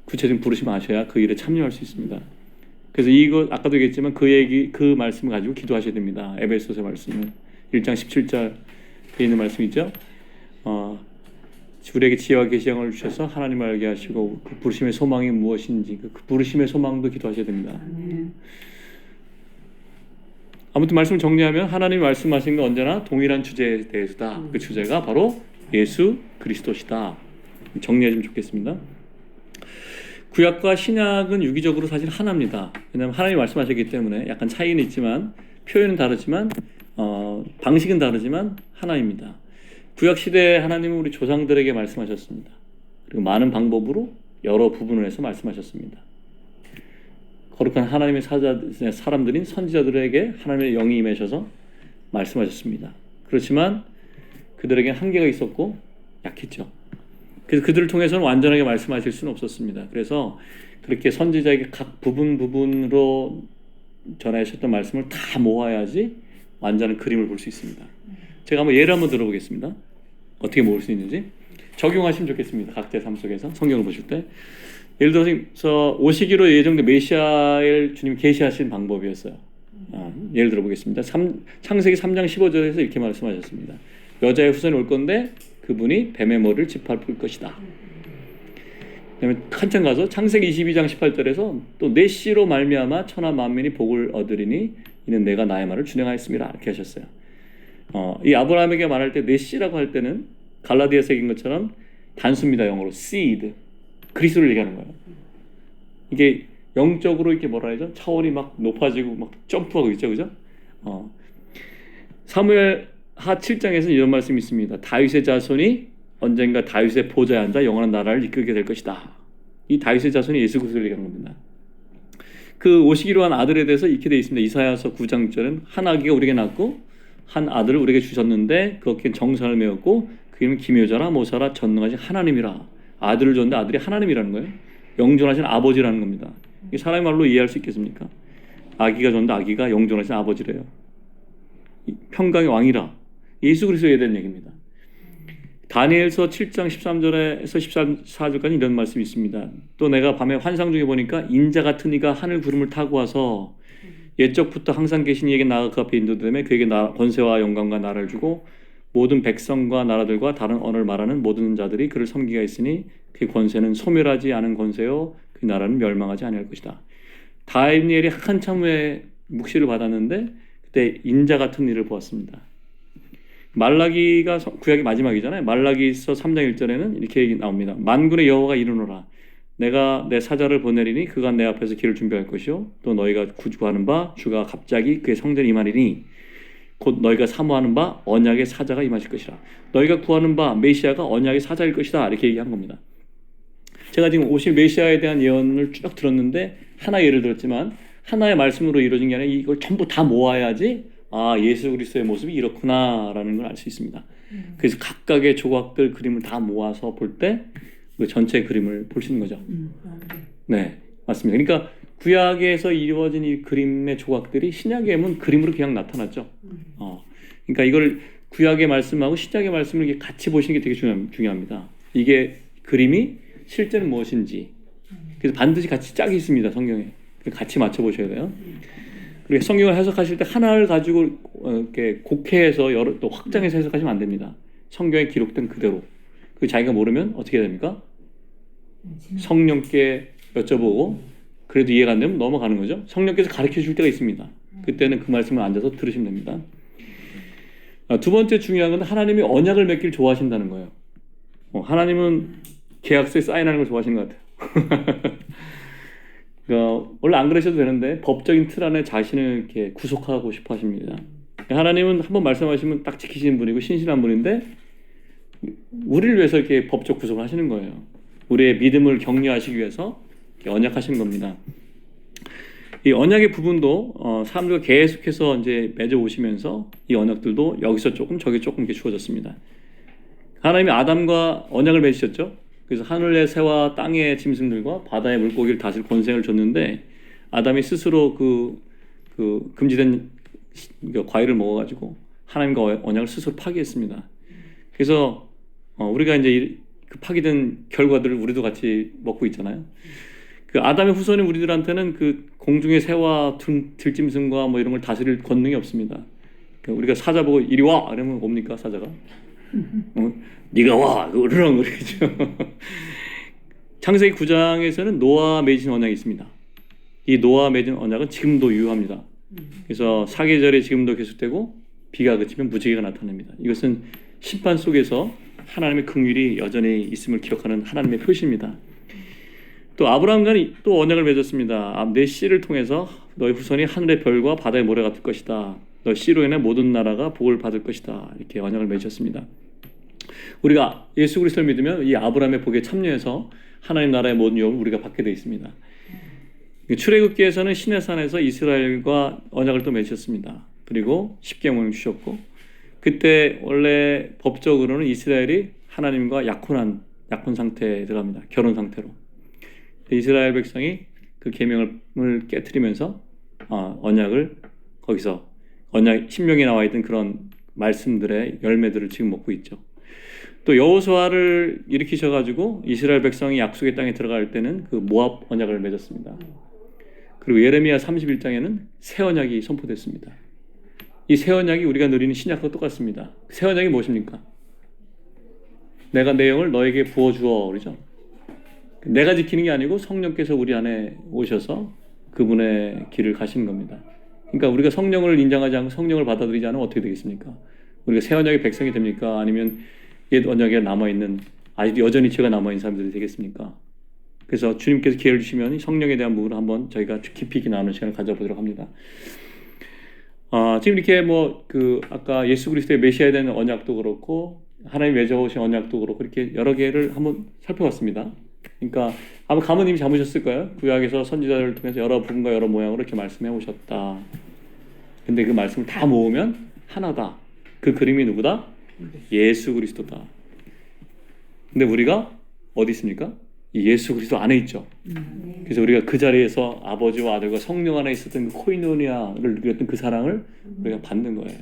구체적인 부르심을 아셔야 그 일에 참여할 수 있습니다. 그래서 이거 아까도 얘기했지만 그 말씀을 가지고 기도하셔야 됩니다. 에베소서 말씀은 1장 17절에 있는 말씀이죠. 우리에게 지혜와 계시형을 주셔서 하나님을 알게 하시고 그 부르심의 소망이 무엇인지 그 부르심의 소망도 기도하셔야 됩니다. 아무튼 말씀을 정리하면 하나님이 말씀하신 건 언제나 동일한 주제에 대해서다. 그 주제가 바로 예수 그리스도시다. 정리해주면 좋겠습니다. 구약과 신약은 유기적으로 사실 하나입니다. 왜냐하면 하나님이 말씀하셨기 때문에 약간 차이는 있지만 표현은 다르지만 방식은 다르지만 하나입니다. 구약 시대에 하나님은 우리 조상들에게 말씀하셨습니다. 그리고 많은 방법으로 여러 부분을 해서 말씀하셨습니다. 거룩한 하나님의 사람들인 선지자들에게 하나님의 영이 임하셔서 말씀하셨습니다. 그렇지만 그들에게 한계가 있었고 약했죠. 그래서 그들을 통해서는 완전하게 말씀하실 수는 없었습니다. 그래서 그렇게 선지자에게 각 부분으로 전하셨던 말씀을 다 모아야지 완전한 그림을 볼 수 있습니다. 제가 예를 한번 들어보겠습니다. 어떻게 모을 수 있는지 적용하시면 좋겠습니다. 각자의 삶 속에서 성경을 보실 때 예를 들어서 오시기로 예정된 메시아를 주님이 계시하신 방법이었어요. 예를 들어보겠습니다. 창세기 3장 15절에서 이렇게 말씀하셨습니다. 여자의 후손이 올 건데 그분이 뱀의 머리를 짓밟을 것이다. 그다음에 한참 가서 창세기 22장 18절에서 또 내 씨로 말미암아 천하 만민이 복을 얻으리니 이는 내가 나의 말을 준행하였습니다. 이렇게 하셨어요. 이 아브라함에게 말할 때 내 씨라고 할 때는 갈라디아서 얘기한 것처럼 단수입니다. 영어로 seed. 그리스도를 얘기하는 거예요. 이게 영적으로 이렇게 뭐라 해야죠? 차원이 막 높아지고 막 점프하고 있죠. 그죠? 사무엘 하 7장에서는 이런 말씀이 있습니다. 다윗의 자손이 언젠가 다윗의 보좌에 앉아 영원한 나라를 이끌게 될 것이다. 이 다윗의 자손이 예수 그리스도를 얘기하는 겁니다. 그 오시기로 한 아들에 대해서 이렇게 되어 있습니다. 이사야서 9장 6절은 한 아기가 우리에게 낳고 한 아들을 우리에게 주셨는데 그것께 정사를 메었고 그 이름은 기묘자라 모사라 전능하신 하나님이라. 아들을 줬는데 아들이 하나님이라는 거예요. 영존하신 아버지라는 겁니다. 이 사람의 말로 이해할 수 있겠습니까? 아기가 줬는데 아기가 영존하신 아버지래요. 평강의 왕이라. 예수 그리스도에 대한 얘기입니다. 다니엘서 7장 13절에서 14절까지 이런 말씀이 있습니다. 또 내가 밤에 환상 중에 보니까 인자 같은 이가 하늘 구름을 타고 와서 옛적부터 항상 계신 이에게 나가 그 앞에 인도되며 그에게 권세와 영광과 나라를 주고 모든 백성과 나라들과 다른 언어를 말하는 모든 자들이 그를 섬기가 있으니 그 권세는 소멸하지 않은 권세요 그 나라는 멸망하지 아니할 것이다. 다니엘이 한참 후에 묵시를 받았는데 그때 인자 같은 일을 보았습니다. 말라기가 구약의 마지막이잖아요. 말라기서 3장 1절에는 이렇게 나옵니다. 만군의 여호와가 이르노라. 내가 내 사자를 보내리니 그가 내 앞에서 길을 준비할 것이요 또 너희가 구하는 바 주가 갑자기 그의 성전에 임하리니 곧 너희가 사모하는 바 언약의 사자가 임하실 것이라. 너희가 구하는 바 메시아가 언약의 사자일 것이다. 이렇게 얘기한 겁니다. 제가 지금 오실 메시아에 대한 예언을 쭉 들었는데 하나 예를 들었지만 하나의 말씀으로 이루어진 게 아니라 이걸 전부 다 모아야지 예수 그리스도의 모습이 이렇구나라는 걸 알 수 있습니다. 그래서 각각의 조각들 그림을 다 모아서 볼 때 그 전체 그림을 볼 수 있는 거죠. 네, 맞습니다. 그러니까 구약에서 이루어진 이 그림의 조각들이 신약에 오면 그림으로 그냥 나타났죠. 그러니까 이걸 구약의 말씀하고 신약의 말씀을 이렇게 같이 보시는 게 되게 중요합니다. 이게 그림이 실제는 무엇인지. 그래서 반드시 같이 짝이 있습니다. 성경에. 같이 맞춰 보셔야 돼요. 그리고 성경을 해석하실 때 하나를 가지고 이렇게 곡해해서 또 확장해서 해석하시면 안 됩니다. 성경에 기록된 그대로. 그 자기가 모르면 어떻게 해야 됩니까? 성령께 여쭤보고 그래도 이해가 안 되면 넘어가는 거죠. 성령께서 가르쳐 줄 때가 있습니다. 그때는 그 말씀을 앉아서 들으시면 됩니다. 두 번째 중요한 건 하나님이 언약을 맺길 좋아하신다는 거예요. 하나님은 계약서에 사인하는 걸 좋아하시는 것 같아요. 그러니까 원래 안 그러셔도 되는데 법적인 틀 안에 자신을 이렇게 구속하고 싶어 하십니다. 하나님은 한번 말씀하시면 딱 지키시는 분이고 신실한 분인데 우리를 위해서 이렇게 법적 구속을 하시는 거예요. 우리의 믿음을 격려하시기 위해서 이렇게 언약하시는 겁니다. 이 언약의 부분도 사람들과 계속해서 이제 맺어 오시면서 이 언약들도 여기서 조금 저기 조금 이렇게 주어졌습니다. 하나님이 아담과 언약을 맺으셨죠. 그래서 하늘의 새와 땅의 짐승들과 바다의 물고기를 다스릴 권세를 줬는데 아담이 스스로 그 금지된 과일을 먹어가지고 하나님과 언약을 스스로 파기했습니다. 그래서 우리가 이제 그 파기된 결과들을 우리도 같이 먹고 있잖아요. 그 아담의 후손인 우리들한테는 그 공중의 새와 들짐승과 뭐 이런 걸 다스릴 권능이 없습니다. 그러니까 우리가 사자 보고 이리 와 이러면 옵니까 사자가? 네가 와 으르렁 그러죠. 창세기 9장에서는 노아와 맺은 언약이 있습니다. 이 노아와 맺은 언약은 지금도 유효합니다. 그래서 사계절이 지금도 계속되고 비가 그치면 무지개가 나타납니다. 이것은 심판 속에서 하나님의 긍휼이 여전히 있음을 기억하는 하나님의 표시입니다. 또 아브라함과는 또 언약을 맺었습니다. 내 씨를 통해서 너희 후손이 하늘의 별과 바다의 모래가 될 것이다. 너 씨로 인해 모든 나라가 복을 받을 것이다. 이렇게 언약을 맺었습니다. 우리가 예수 그리스도를 믿으면 이 아브라함의 복에 참여해서 하나님 나라의 모든 유업을 우리가 받게 되어 있습니다. 출애굽기에서는 시내산에서 이스라엘과 언약을 또 맺으셨습니다. 그리고 십계명을 주셨고 그때 원래 법적으로는 이스라엘이 하나님과 약혼 상태에 들어갑니다. 결혼 상태로. 이스라엘 백성이 그 계명을 깨트리면서 언약을 거기서 언약 신명에 나와 있던 그런 말씀들의 열매들을 지금 먹고 있죠. 또 여호수아를 일으키셔가지고 이스라엘 백성이 약속의 땅에 들어갈 때는 그 모압 언약을 맺었습니다. 그리고 예레미야 31장에는 새 언약이 선포됐습니다. 이 새 언약이 우리가 누리는 신약과 똑같습니다. 새 언약이 무엇입니까? 내가 내 영을 너에게 부어주어 그러죠. 내가 지키는 게 아니고 성령께서 우리 안에 오셔서 그분의 길을 가시는 겁니다. 그러니까 우리가 성령을 인정하지 않고 성령을 받아들이지 않으면 어떻게 되겠습니까? 우리가 새 언약의 백성이 됩니까? 아니면 옛 언약에 남아있는 아직도 여전히 죄가 남아있는 사람들이 되겠습니까? 그래서 주님께서 기회를 주시면 성령에 대한 부분을 한번 저희가 깊이 있게 나누는 시간을 가져보도록 합니다. 지금 이렇게 아까 예수 그리스도의 메시아에 대한 언약도 그렇고 하나님 맺어오신 언약도 그렇고 이렇게 여러 개를 한번 살펴봤습니다. 그러니까 아마 가모님이 잡으셨을 거예요. 구약에서 선지자들을 통해서 여러 부분과 여러 모양으로 이렇게 말씀해 오셨다. 근데 그 말씀을 다 모으면 하나다. 그 그림이 누구다? 예수 그리스도다. 근데 우리가 어디 있습니까? 이 예수 그리스도 안에 있죠. 그래서 우리가 그 자리에서 아버지와 아들과 성령 안에 있었던 그 코이노니아를 누렸던 그 사랑을 우리가 받는 거예요.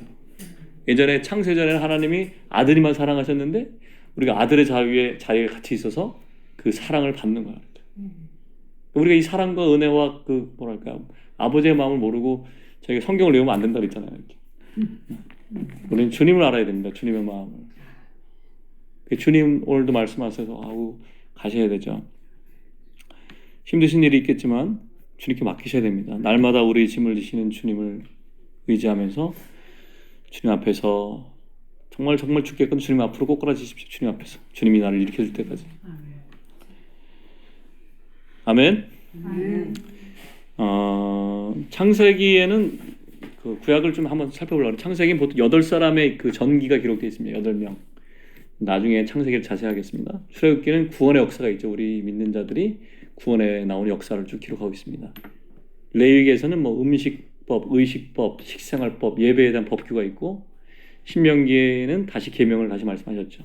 예전에 창세전에는 하나님이 아들이만 사랑하셨는데 우리가 아들의 자리에 같이 있어서 그 사랑을 받는 거예요. 우리가 이 사랑과 은혜와 아버지의 마음을 모르고 저희가 성경을 외우면 안 된다 그랬잖아요. 우리는 주님을 알아야 됩니다. 주님의 마음을. 주님 오늘도 말씀하셔서 가셔야 되죠. 힘드신 일이 있겠지만 주님께 맡기셔야 됩니다. 날마다 우리 짐을 지시는 주님을 의지하면서 주님 앞에서 정말 죽겠건 주님 앞으로 꼬꾸라지십시오. 주님 앞에서 주님이 나를 일으켜줄 때까지. 아멘. 창세기에는 그 구약을 좀 한번 살펴보려고. 창세기는 보통 8사람의 그 전기가 기록되어 있습니다. 8명. 나중에 창세기를 자세히 하겠습니다. 출애굽기는 구원의 역사가 있죠. 우리 믿는 자들이 구원에 나오는 역사를 쭉 기록하고 있습니다. 레위기에서는 음식법, 의식법, 식생활법, 예배에 대한 법규가 있고 신명기에는 다시 계명을 다시 말씀하셨죠.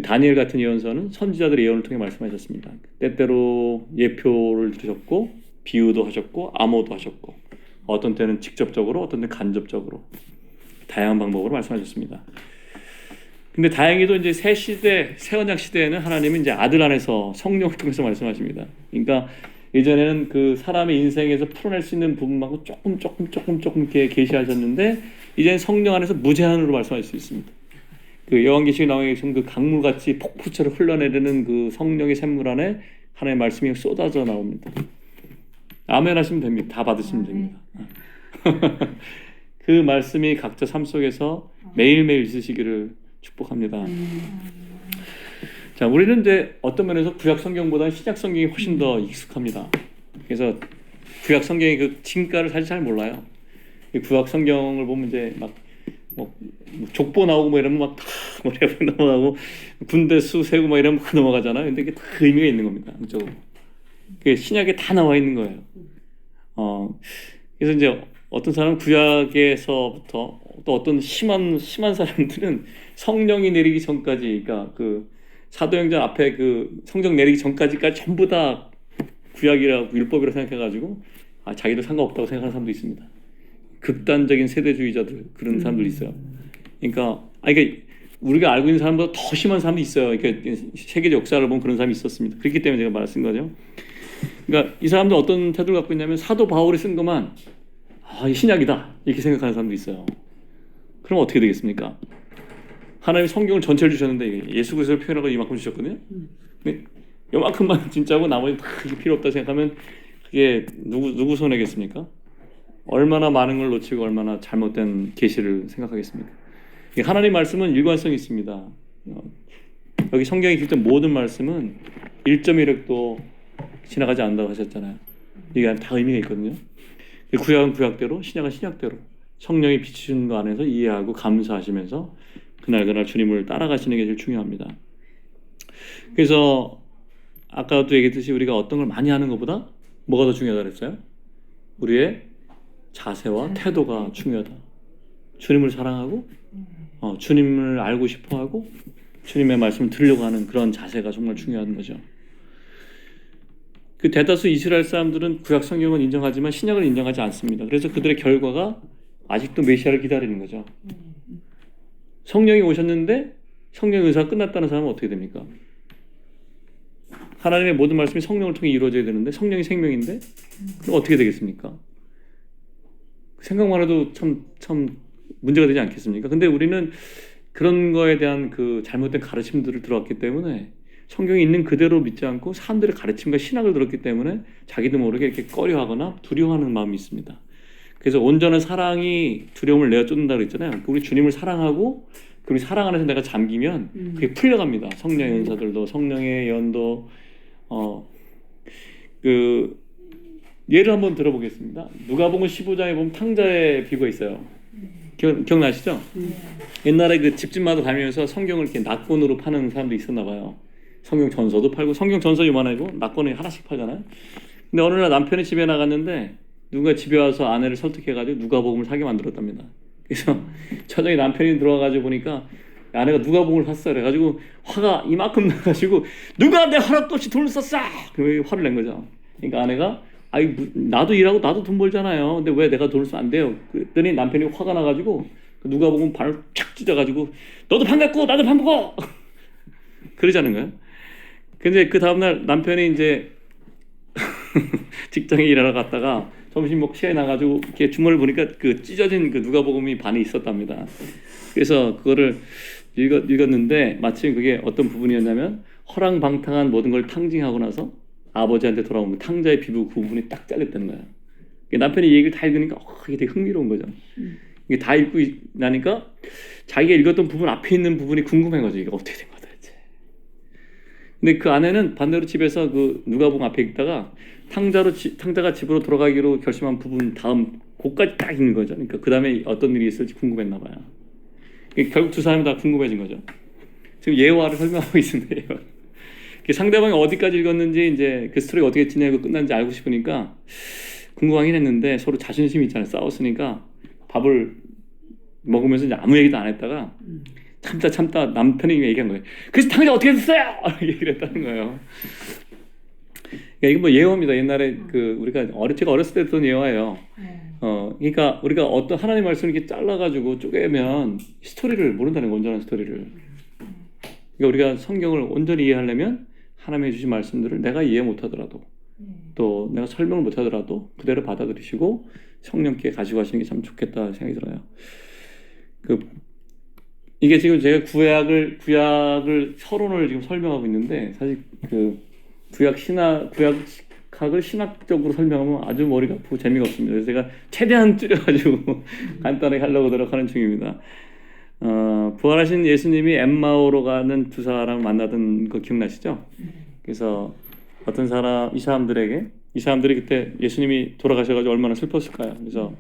다니엘 같은 예언서는 선지자들의 예언을 통해 말씀하셨습니다. 때때로 예표를 들으셨고 비유도 하셨고 암호도 하셨고 어떤 때는 직접적으로 어떤 때는 간접적으로 다양한 방법으로 말씀하셨습니다. 근데 다행히도 이제 새 시대, 새 언약 시대에는 하나님은 이제 아들 안에서 성령을 통해서 말씀하십니다. 그러니까 예전에는 그 사람의 인생에서 풀어낼 수 있는 부분만큼 조금 이렇게 계시하셨는데 이제는 성령 안에서 무제한으로 말씀할 수 있습니다. 그 요한계시록에 나와 계신 그 강물같이 폭포처럼 흘러내리는 그 성령의 샘물 안에 하나님의 말씀이 쏟아져 나옵니다. 아멘 하시면 됩니다. 다 받으시면 됩니다. 그 말씀이 각자 삶 속에서 매일매일 있으시기를 축복합니다. 자, 우리는 이제 어떤 면에서 구약 성경보다는 신약 성경이 훨씬 더 익숙합니다. 그래서 구약 성경의 그 진가를 사실 잘 몰라요. 구약 성경을 보면 이제 뭐 족보 나오고 뭐 이러면 막다 머리 앞에 넘어가고 군대 수 세고 막 이러면 막 넘어가잖아요. 근데 이게 다 의미가 있는 겁니다. 그죠? 그게 신약에 다 나와 있는 거예요. 그래서 이제 어떤 사람은 구약에서부터 또 어떤 심한 사람들은 성령이 내리기 전까지, 그러니까 그 사도행전 앞에 그 성령 내리기 전까지까지 전부 다 구약이라고 율법이라고 생각해가지고 자기도 상관없다고 생각하는 사람도 있습니다. 극단적인 세대주의자들 그런 사람들 있어요. 그러니까 우리가 알고 있는 사람보다 더 심한 사람도 있어요. 그러니까 세계적 역사를 보면 그런 사람이 있었습니다. 그렇기 때문에 제가 말씀한 거죠. 그러니까 이 사람들 어떤 태도를 갖고 있냐면 사도 바울이 쓴 것만 신약이다 이렇게 생각하는 사람도 있어요. 그럼 어떻게 되겠습니까? 하나님이 성경을 전체를 주셨는데 예수 그리스도를 표현하고 이만큼 주셨거든요. 근데 이만큼만 진짜고 나머지 다 필요 없다 생각하면 그게 누구 손해겠습니까? 얼마나 많은 걸 놓치고 얼마나 잘못된 계시를 생각하겠습니까? 하나님 말씀은 일관성이 있습니다. 여기 성경에 기록된 모든 말씀은 1.1획도 지나가지 않는다고 하셨잖아요. 이게 다 의미가 있거든요. 구약은 구약대로, 신약은 신약대로 성령이 비추신 거 안에서 이해하고 감사하시면서 그날 주님을 따라가시는 게 제일 중요합니다. 그래서 아까도 얘기했듯이 우리가 어떤 걸 많이 하는 것보다 뭐가 더 중요하다 그랬어요? 우리의 자세와 태도가 중요하다. 주님을 사랑하고 주님을 알고 싶어하고 주님의 말씀을 들으려고 하는 그런 자세가 정말 중요한 거죠. 그 대다수 이스라엘 사람들은 구약 성경은 인정하지만 신약을 인정하지 않습니다. 그래서 그들의 결과가 아직도 메시아를 기다리는 거죠. 성령이 오셨는데 성령의 의사가 끝났다는 사람은 어떻게 됩니까? 하나님의 모든 말씀이 성령을 통해 이루어져야 되는데 성령이 생명인데 그럼 어떻게 되겠습니까? 생각만 해도 참 문제가 되지 않겠습니까? 근데 우리는 그런 거에 대한 그 잘못된 가르침들을 들어왔기 때문에 성경이 있는 그대로 믿지 않고 사람들의 가르침과 신학을 들었기 때문에 자기도 모르게 이렇게 꺼려하거나 두려워하는 마음이 있습니다. 그래서 온전한 사랑이 두려움을 내어쫓는다 그랬잖아요. 우리 주님을 사랑하고 그 사랑 안에서 내가 잠기면 그게 풀려갑니다. 성령의 은사들도 성령의 예언도 그 예를 한번 들어보겠습니다. 누가복음 15장에 보면 탕자의 비유가 있어요. 기억나시죠? 옛날에 그 집집마다 다니면서 성경을 이렇게 낙권으로 파는 사람도 있었나 봐요. 성경 전서도 팔고 성경 전서 요만하고 낙권을 하나씩 팔잖아요. 근데 어느 날 남편이 집에 나갔는데 누가 집에 와서 아내를 설득해가지고 누가복음을 사게 만들었답니다. 그래서 저녁에 남편이 들어와가지고 보니까 아내가 누가복음을 샀어. 그래가지고 화가 이만큼 나가지고 누가 내 허락도 없이 돈을 썼어! 그 화를 낸 거죠. 그러니까 아내가 나도 일하고 나도 돈 벌잖아요. 근데 왜 내가 돈을 쓰면 안 돼요? 그랬더니 남편이 화가 나가지고 누가복음 발을 쫙 찢어가지고 너도 판 갖고 나도 판 보고 그러자는 거예요. 근데 그 다음날 남편이 이제 직장에 일하러 갔다가 점심 먹고 시간이 나가지고 이렇게 주머니를 보니까 그 찢어진 그 누가복음이 반이 있었답니다. 그래서 그거를 읽었는데 마침 그게 어떤 부분이었냐면 허랑방탕한 모든 걸 탕징하고 나서 아버지한테 돌아오면 탕자의 피부 그 부분이 딱 잘렸다는 거야. 남편이 이 얘기를 다 읽으니까 이게 되게 흥미로운 거죠. 이게 다 읽고 나니까 자기가 읽었던 부분 앞에 있는 부분이 궁금한 거죠. 이게 어떻게 된 거다 대체. 근데 그 아내는 반대로 집에서 그 누가복음 앞에 읽다가 탕자가 집으로 돌아가기로 결심한 부분 다음 곡까지 딱 읽는 거죠. 그러니까 그 다음에 어떤 일이 있을지 궁금했나 봐요. 결국 두 사람이 다 궁금해진 거죠. 지금 예화를 설명하고 있습니다. 상대방이 어디까지 읽었는지 이제 그 스토리가 어떻게 진행하고 끝났는지 알고 싶으니까 궁금하긴 했는데 서로 자존심이 있잖아요. 싸웠으니까 밥을 먹으면서 이제 아무 얘기도 안 했다가 참다 남편이 얘기한 거예요. 그래서 탕자 어떻게 됐어요? 얘기를 했다는 거예요. 그러니까 이게 뭐 예화입니다. 옛날에 제가 어렸을 때 듣던 예화예요. 그러니까 우리가 어떤 하나님 말씀을 이렇게 잘라가지고 쪼개면 스토리를 모른다는 거, 온전한 스토리를. 그러니까 우리가 성경을 온전히 이해하려면 하나님이 주신 말씀들을 내가 이해 못하더라도 또 내가 설명을 못하더라도 그대로 받아들이시고 성령께 가지고 가시는 게 참 좋겠다 생각이 들어요. 이게 지금 제가 구약을 서론을 지금 설명하고 있는데 사실 구약학을 신학적으로 설명하면 아주 머리가 아프고 재미가 없습니다. 그래서 제가 최대한 줄여가지고 간단하게 하려고 노력하는 중입니다. 부활하신 예수님이 엠마오로 가는 두 사람을 만나던 거 기억나시죠? 그래서 어떤 이 사람들이 그때 예수님이 돌아가셔가지고 얼마나 슬펐을까요? 그래서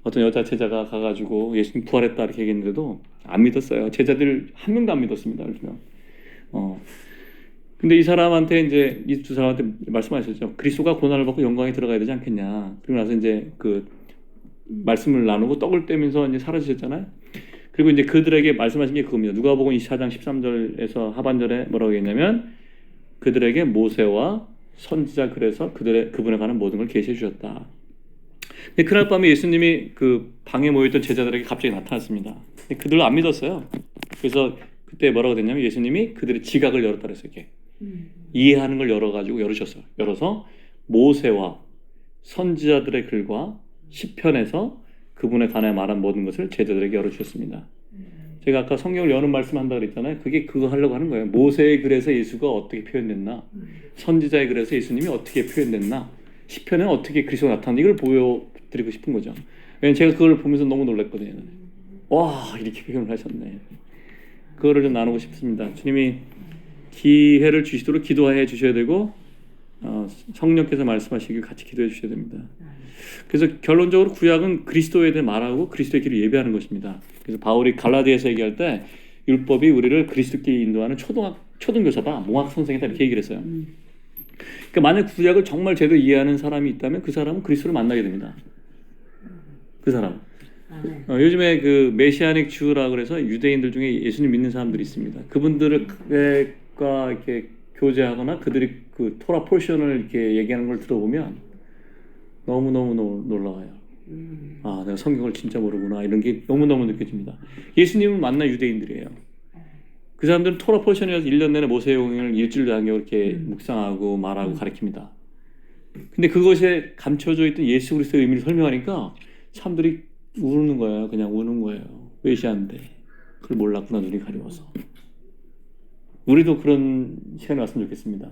어떤 여자 제자가 가가지고 예수님 부활했다 이렇게 얘기했는데도 안 믿었어요. 제자들 한 명도 안 믿었습니다. 근데 이 사람한테 이제 이 두 사람한테 말씀하셨죠. 그리스도가 고난을 받고 영광에 들어가야 되지 않겠냐. 그러고 나서 이제 말씀을 나누고 떡을 떼면서 이제 사라지셨잖아요. 그리고 이제 그들에게 말씀하신 게 그겁니다. 누가복음 24장 13절에서 하반절에 뭐라고 했냐면 그들에게 모세와 선지자 글에서 그분에 관한 모든 걸 계시해 주셨다. 근데 그날 밤에 예수님이 그 방에 모여있던 제자들에게 갑자기 나타났습니다. 근데 그들도 안 믿었어요. 그래서 그때 뭐라고 됐냐면 예수님이 그들의 지각을 열었다 그랬어요. 이렇게. 이해하는 걸 열으셨어요. 열어서 모세와 선지자들의 글과 시편에서 그분에 관해 말한 모든 것을 제자들에게 열어주셨습니다. 제가 아까 성경을 여는 말씀한다 그랬잖아요. 그거 하려고 하는 거예요. 모세의 글에서 예수가 어떻게 표현됐나, 선지자의 글에서 예수님이 어떻게 표현됐나, 시편에 어떻게 그리스도가 나타났나, 이걸 보여드리고 싶은 거죠. 왜냐면 제가 그걸 보면서 너무 놀랐거든요. 와, 이렇게 표현을 하셨네. 그거를 좀 나누고 싶습니다. 주님이 기회를 주시도록 기도해 주셔야 되고 성령께서 말씀하시길 같이 기도해 주셔야 됩니다. 그래서 결론적으로 구약은 그리스도에 대해 말하고 그리스도의 길을 예배하는 것입니다. 그래서 바울이 갈라디아서 얘기할 때 율법이 우리를 그리스도께 인도하는 초등교사다, 몽학 선생이다 이렇게 얘기를 했어요. 그러니까 만약 구약을 정말 제대로 이해하는 사람이 있다면 그 사람은 그리스도를 만나게 됩니다. 그 사람. 요즘에 그 메시아닉 주라 그래서 유대인들 중에 예수님 믿는 사람들이 있습니다. 그분들과 이렇게 교제하거나 그들이 그 토라 포션을 이렇게 얘기하는 걸 들어보면 너무너무 놀라워요. 아, 내가 성경을 진짜 모르구나 이런 게 너무너무 느껴집니다. 예수님을 만난 유대인들이에요. 그 사람들은 토라 포션이라서 1년 내내 모세오경을 일주일 간격으로 이렇게 묵상하고 말하고 가르칩니다. 근데 그것에 감춰져 있던 예수 그리스도의 의미를 설명하니까 사람들이 우는 거예요. 그냥 우는 거예요. 메시아인데 그걸 몰랐구나, 눈이 가려워서. 우리도 그런 시간이 왔으면 좋겠습니다.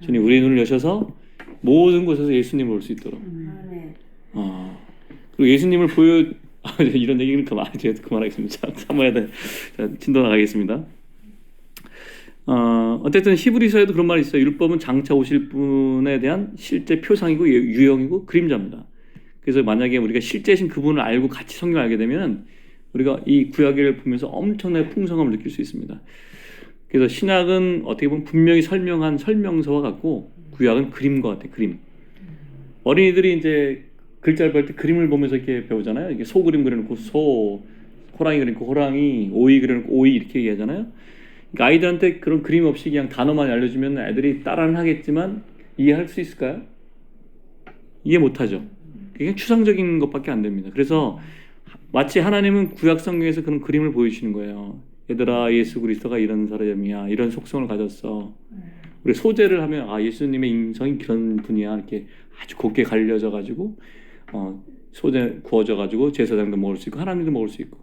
주님 우리 눈을 여셔서 모든 곳에서 예수님을 볼 수 있도록. 그리고 예수님을 이런 얘기는 그만하겠습니다. 참아야 돼. 자, 진도 나가겠습니다. 어쨌든 히브리서에도 그런 말이 있어요. 율법은 장차 오실 분에 대한 실제 표상이고 유형이고 그림자입니다. 그래서 만약에 우리가 실제신 그분을 알고 같이 성경을 알게 되면 우리가 이 구약을 보면서 엄청나게 풍성함을 느낄 수 있습니다. 그래서 신약은 어떻게 보면 분명히 설명한 설명서와 같고 구약은 그림과 같아요. 그림. 어린이들이 이제 글자를 배울 때 그림을 보면서 이렇게 배우잖아요. 이게 소 그림 그려놓고 소, 호랑이 그려놓고 호랑이, 오이 그려놓고 오이 이렇게 얘기하잖아요. 그러니까 아이들한테 그런 그림 없이 그냥 단어만 알려주면 애들이 따라는 하겠지만 이해할 수 있을까요? 이해 못하죠. 그게 추상적인 것밖에 안 됩니다. 그래서 마치 하나님은 구약 성경에서 그런 그림을 보여주시는 거예요. 얘들아, 예수 그리스도가 이런 사람이야, 이런 속성을 가졌어. 우리 소재를 하면 예수님의 인성이 그런 분이야 이렇게 아주 곱게 갈려져 가지고 소재 구워져 가지고 제사장도 먹을 수 있고 하나님도 먹을 수 있고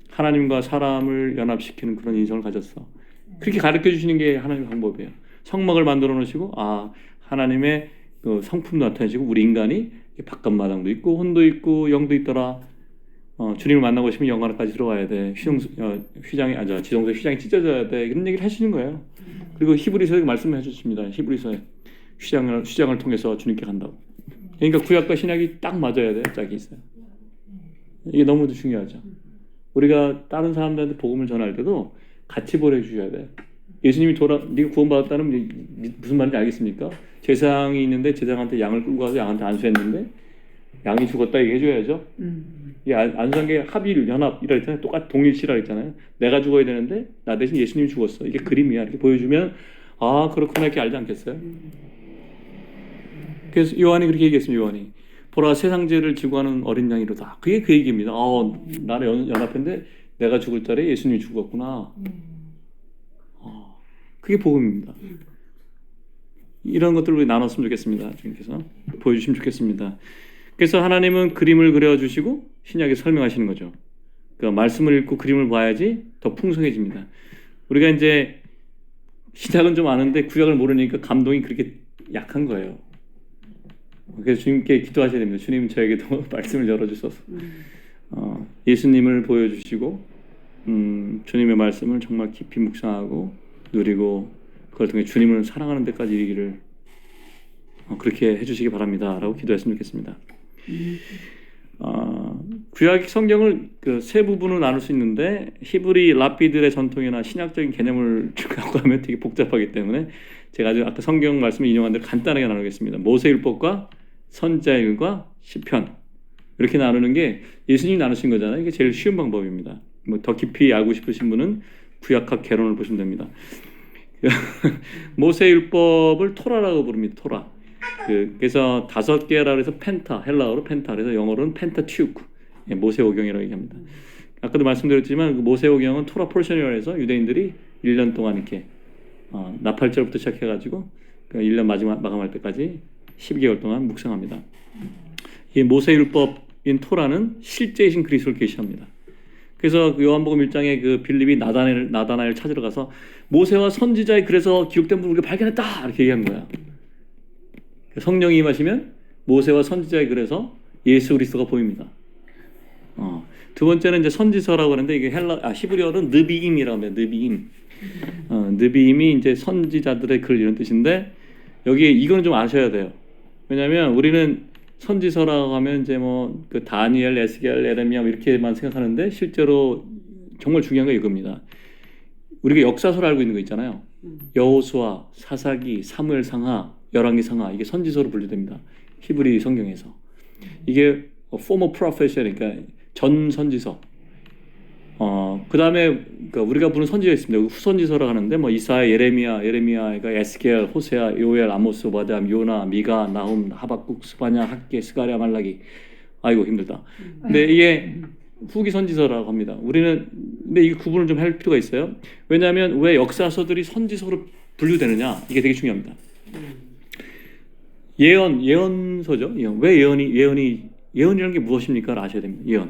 하나님과 사람을 연합시키는 그런 인성을 가졌어. 그렇게 가르쳐 주시는 게 하나님의 방법이에요. 성막을 만들어 놓으시고 하나님의 그 성품도 나타내시고 우리 인간이 바깥마당도 있고 혼도 있고 영도 있더라. 주님을 만나고 싶으면 영광까지 들어와야 돼. 지성소 휘장이 찢어져야 돼. 이런 얘기를 하시는 거예요. 그리고 히브리서에 말씀해 주십니다. 히브리서에 휘장을 통해서 주님께 간다고. 그러니까 구약과 신약이 딱 맞아야 돼요. 짝이 있어요. 이게 너무 중요하죠. 우리가 다른 사람들한테 복음을 전할 때도 같이 보내주셔야 돼요. 예수님이 네가 구원받았다는 무슨 말인지 알겠습니까? 제사장이 있는데 제사장한테 양을 끌고 가서 양한테 안수했는데 양이 죽었다 얘기해줘야죠. 이 안수한 게 합일, 연합이라 했잖아요. 똑같이 동일시라 했잖아요. 내가 죽어야 되는데 나 대신 예수님이 죽었어. 이게 그림이야. 이렇게 보여주면 그렇구나 이렇게 알지 않겠어요? 그래서 요한이 그렇게 얘기했습니다. 요한이 보라 세상 죄를 지고 하는 어린 양이로다. 그게 그 얘기입니다. 나를 연합했는데 내가 죽을 달에 예수님이 죽었구나. 그게 복음입니다. 이런 것들을 우리 나눴으면 좋겠습니다. 주님께서 보여주시면 좋겠습니다. 그래서 하나님은 그림을 그려주시고 신약에 설명하시는 거죠. 그 말씀을 읽고 그림을 봐야지 더 풍성해집니다. 우리가 이제 신약은 좀 아는데 구약을 모르니까 감동이 그렇게 약한 거예요. 그래서 주님께 기도하셔야 됩니다. 주님 저에게도 말씀을 열어주셔서 예수님을 보여주시고 주님의 말씀을 정말 깊이 묵상하고 누리고 그걸 통해 주님을 사랑하는 데까지 이르기를 그렇게 해주시기 바랍니다. 라고 기도했으면 좋겠습니다. 구약 성경을 그 세 부분으로 나눌 수 있는데 히브리 랍비들의 전통이나 신약적인 개념을 갖고 하면 되게 복잡하기 때문에 제가 아까 성경 말씀을 인용한 대로 간단하게 나누겠습니다. 모세율법과 선지자율과 시편 이렇게 나누는 게 예수님이 나누신 거잖아요. 이게 제일 쉬운 방법입니다. 뭐 더 깊이 알고 싶으신 분은 구약학 개론을 보시면 됩니다. 모세율법을 토라라고 부릅니다. 토라. 그래서 5개라 해서 펜타, 헬라어로 펜타, 그래서 영어로는 펜타튜크, 모세오경이라고 얘기합니다. 아까도 말씀드렸지만 그 모세오경은 토라 포션이라고 해서 유대인들이 1년 동안 이렇게 나팔절부터 시작해가지고 1년 마감할 때까지 12개월 동안 묵상합니다. 이 모세율법인 토라는 실제이신 그리스도를 계시합니다. 그래서 요한복음 1장에 그 빌립이 나다나엘 찾으러 가서 모세와 선지자의 글에서 기록된 부분을 우리가 발견했다 이렇게 얘기한 거야. 성령이 임하시면 모세와 선지자의 글에서 예수 그리스도가 보입니다. 두 번째는 이제 선지서라고 하는데 이게 히브리어는 느비임이라고 합니다. 느비임. 느비임이 이제 선지자들의 글 이런 뜻인데 여기 이거는 좀 아셔야 돼요. 왜냐하면 우리는 선지서라고 하면 이제 뭐 그 다니엘, 에스겔, 에레미야 이렇게만 생각하는데 실제로 정말 중요한 게 이겁니다. 우리가 역사서를 알고 있는 거 있잖아요. 여호수아, 사사기, 사무엘상하, 열왕기상하 이게 선지서로 분류됩니다. 히브리 성경에서 이게 former prophet 그러니까 전 선지서. 그 다음에 그러니까 우리가 부르는 선지가 있습니다. 후선지서라고 하는데 뭐 이사야, 예레미야가 에스겔, 호세아, 요엘, 아모스, 오바댜, 요나, 미가, 나훔, 하박국, 스바냐, 학개, 스가랴, 말라기. 아이고 힘들다. 근데 이게 후기 선지서라고 합니다. 우리는 근데 이 구분을 좀 할 필요가 있어요. 왜냐하면 왜 역사서들이 선지서로 분류되느냐 이게 되게 중요합니다. 예언서죠. 왜 예언이라는 게 무엇입니까? 아셔야 됩니다.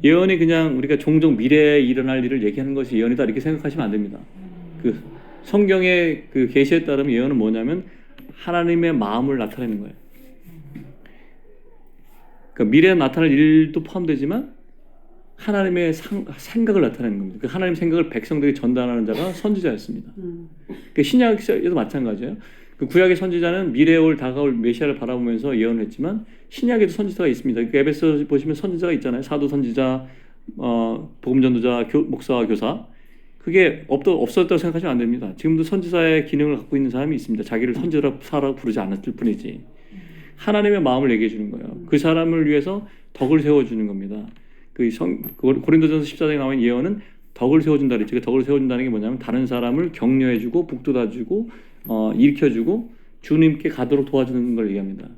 예언이 그냥 우리가 종종 미래에 일어날 일을 얘기하는 것이 예언이다 이렇게 생각하시면 안 됩니다. 그 성경의 그 계시에 따르면 예언은 뭐냐면 하나님의 마음을 나타내는 거예요. 그러니까 미래에 나타날 일도 포함되지만 하나님의 생각을 나타내는 겁니다. 그 하나님 생각을 백성들에게 전달하는 자가 선지자였습니다. 그 신약에도 마찬가지예요. 그 구약의 선지자는 미래에 다가올 메시아를 바라보면서 예언을 했지만 신약에도 선지자가 있습니다. 그 에베소 보시면 선지자가 있잖아요. 사도 선지자, 복음 전도자, 목사와 교사. 그게 없었다고 생각하시면 안 됩니다. 지금도 선지자의 기능을 갖고 있는 사람이 있습니다. 자기를 선지자라고 부르지 않았을 뿐이지. 하나님의 마음을 얘기해 주는 거예요. 그 사람을 위해서 덕을 세워주는 겁니다. 고린도전서 14장에 나온 예언은 덕을 세워준다 그랬죠. 그 덕을 세워준다는 게 뭐냐면 다른 사람을 격려해주고 북돋아주고 일으켜주고 주님께 가도록 도와주는 걸 얘기합니다.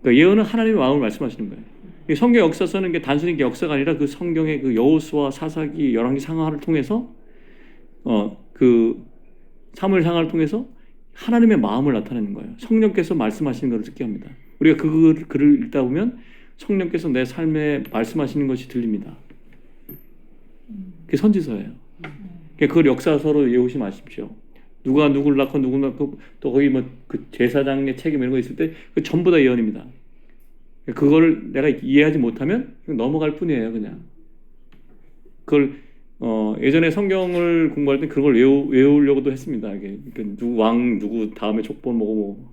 그러니까 예언은 하나님의 마음을 말씀하시는 거예요. 성경 역사서는 게 단순히 역사가 아니라 그 성경의 그 여호수아, 사사기, 열왕기 상하를 통해서 그 사무엘 상하를 통해서 하나님의 마음을 나타내는 거예요. 성령께서 말씀하시는 것을 듣게 합니다. 우리가 그 글을 읽다 보면 성령께서 내 삶에 말씀하시는 것이 들립니다. 그게 선지서예요. 그걸 역사서로 외우지 마십시오. 누가 누구를 낳고 누구를 낳고 또 거기 뭐 그 제사장의 책임 이런 거 있을 때 그 전부 다 예언입니다. 그걸 내가 이해하지 못하면 넘어갈 뿐이에요, 그냥. 그걸 예전에 성경을 공부할 때 그걸 외우려고도 했습니다. 이게 누구 왕 누구 다음에 족보 뭐고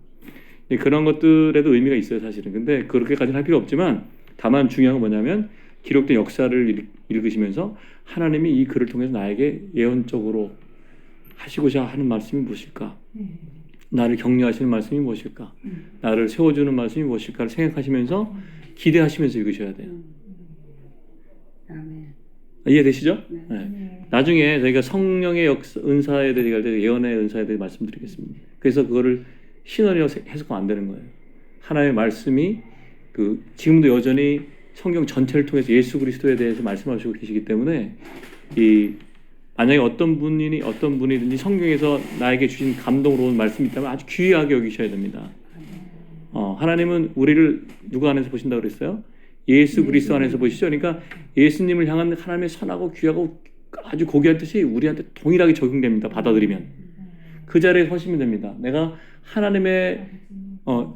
그런 것들에도 의미가 있어요, 사실은. 근데 그렇게까지는 할 필요 없지만 다만 중요한 건 뭐냐면 기록된 역사를 읽으시면서 하나님이 이 글을 통해서 나에게 예언적으로 하시고자 하는 말씀이 무엇일까? 나를 격려하시는 말씀이 무엇일까? 나를 세워주는 말씀이 무엇일까를 생각하시면서 기대하시면서 읽으셔야 돼요. 이해되시죠? 네. 나중에 저희가 성령의 은사에 대해 얘기할 때 예언의 은사에 대해 말씀드리겠습니다. 그래서 그거를 신원이라고 해석하면 안 되는 거예요. 하나님의 말씀이 지금도 여전히 성경 전체를 통해서 예수 그리스도에 대해서 말씀하시고 계시기 때문에 이 만약에 어떤 분이든지 성경에서 나에게 주신 감동으로 온 말씀이 있다면 아주 귀하게 여기셔야 됩니다. 하나님은 우리를 누구 안에서 보신다고 그랬어요? 예수 그리스도 안에서 보시죠. 그러니까 예수님을 향한 하나님의 선하고 귀하고 아주 고귀한 뜻이 우리한테 동일하게 적용됩니다. 받아들이면 그 자리에 서시면 됩니다. 내가 하나님의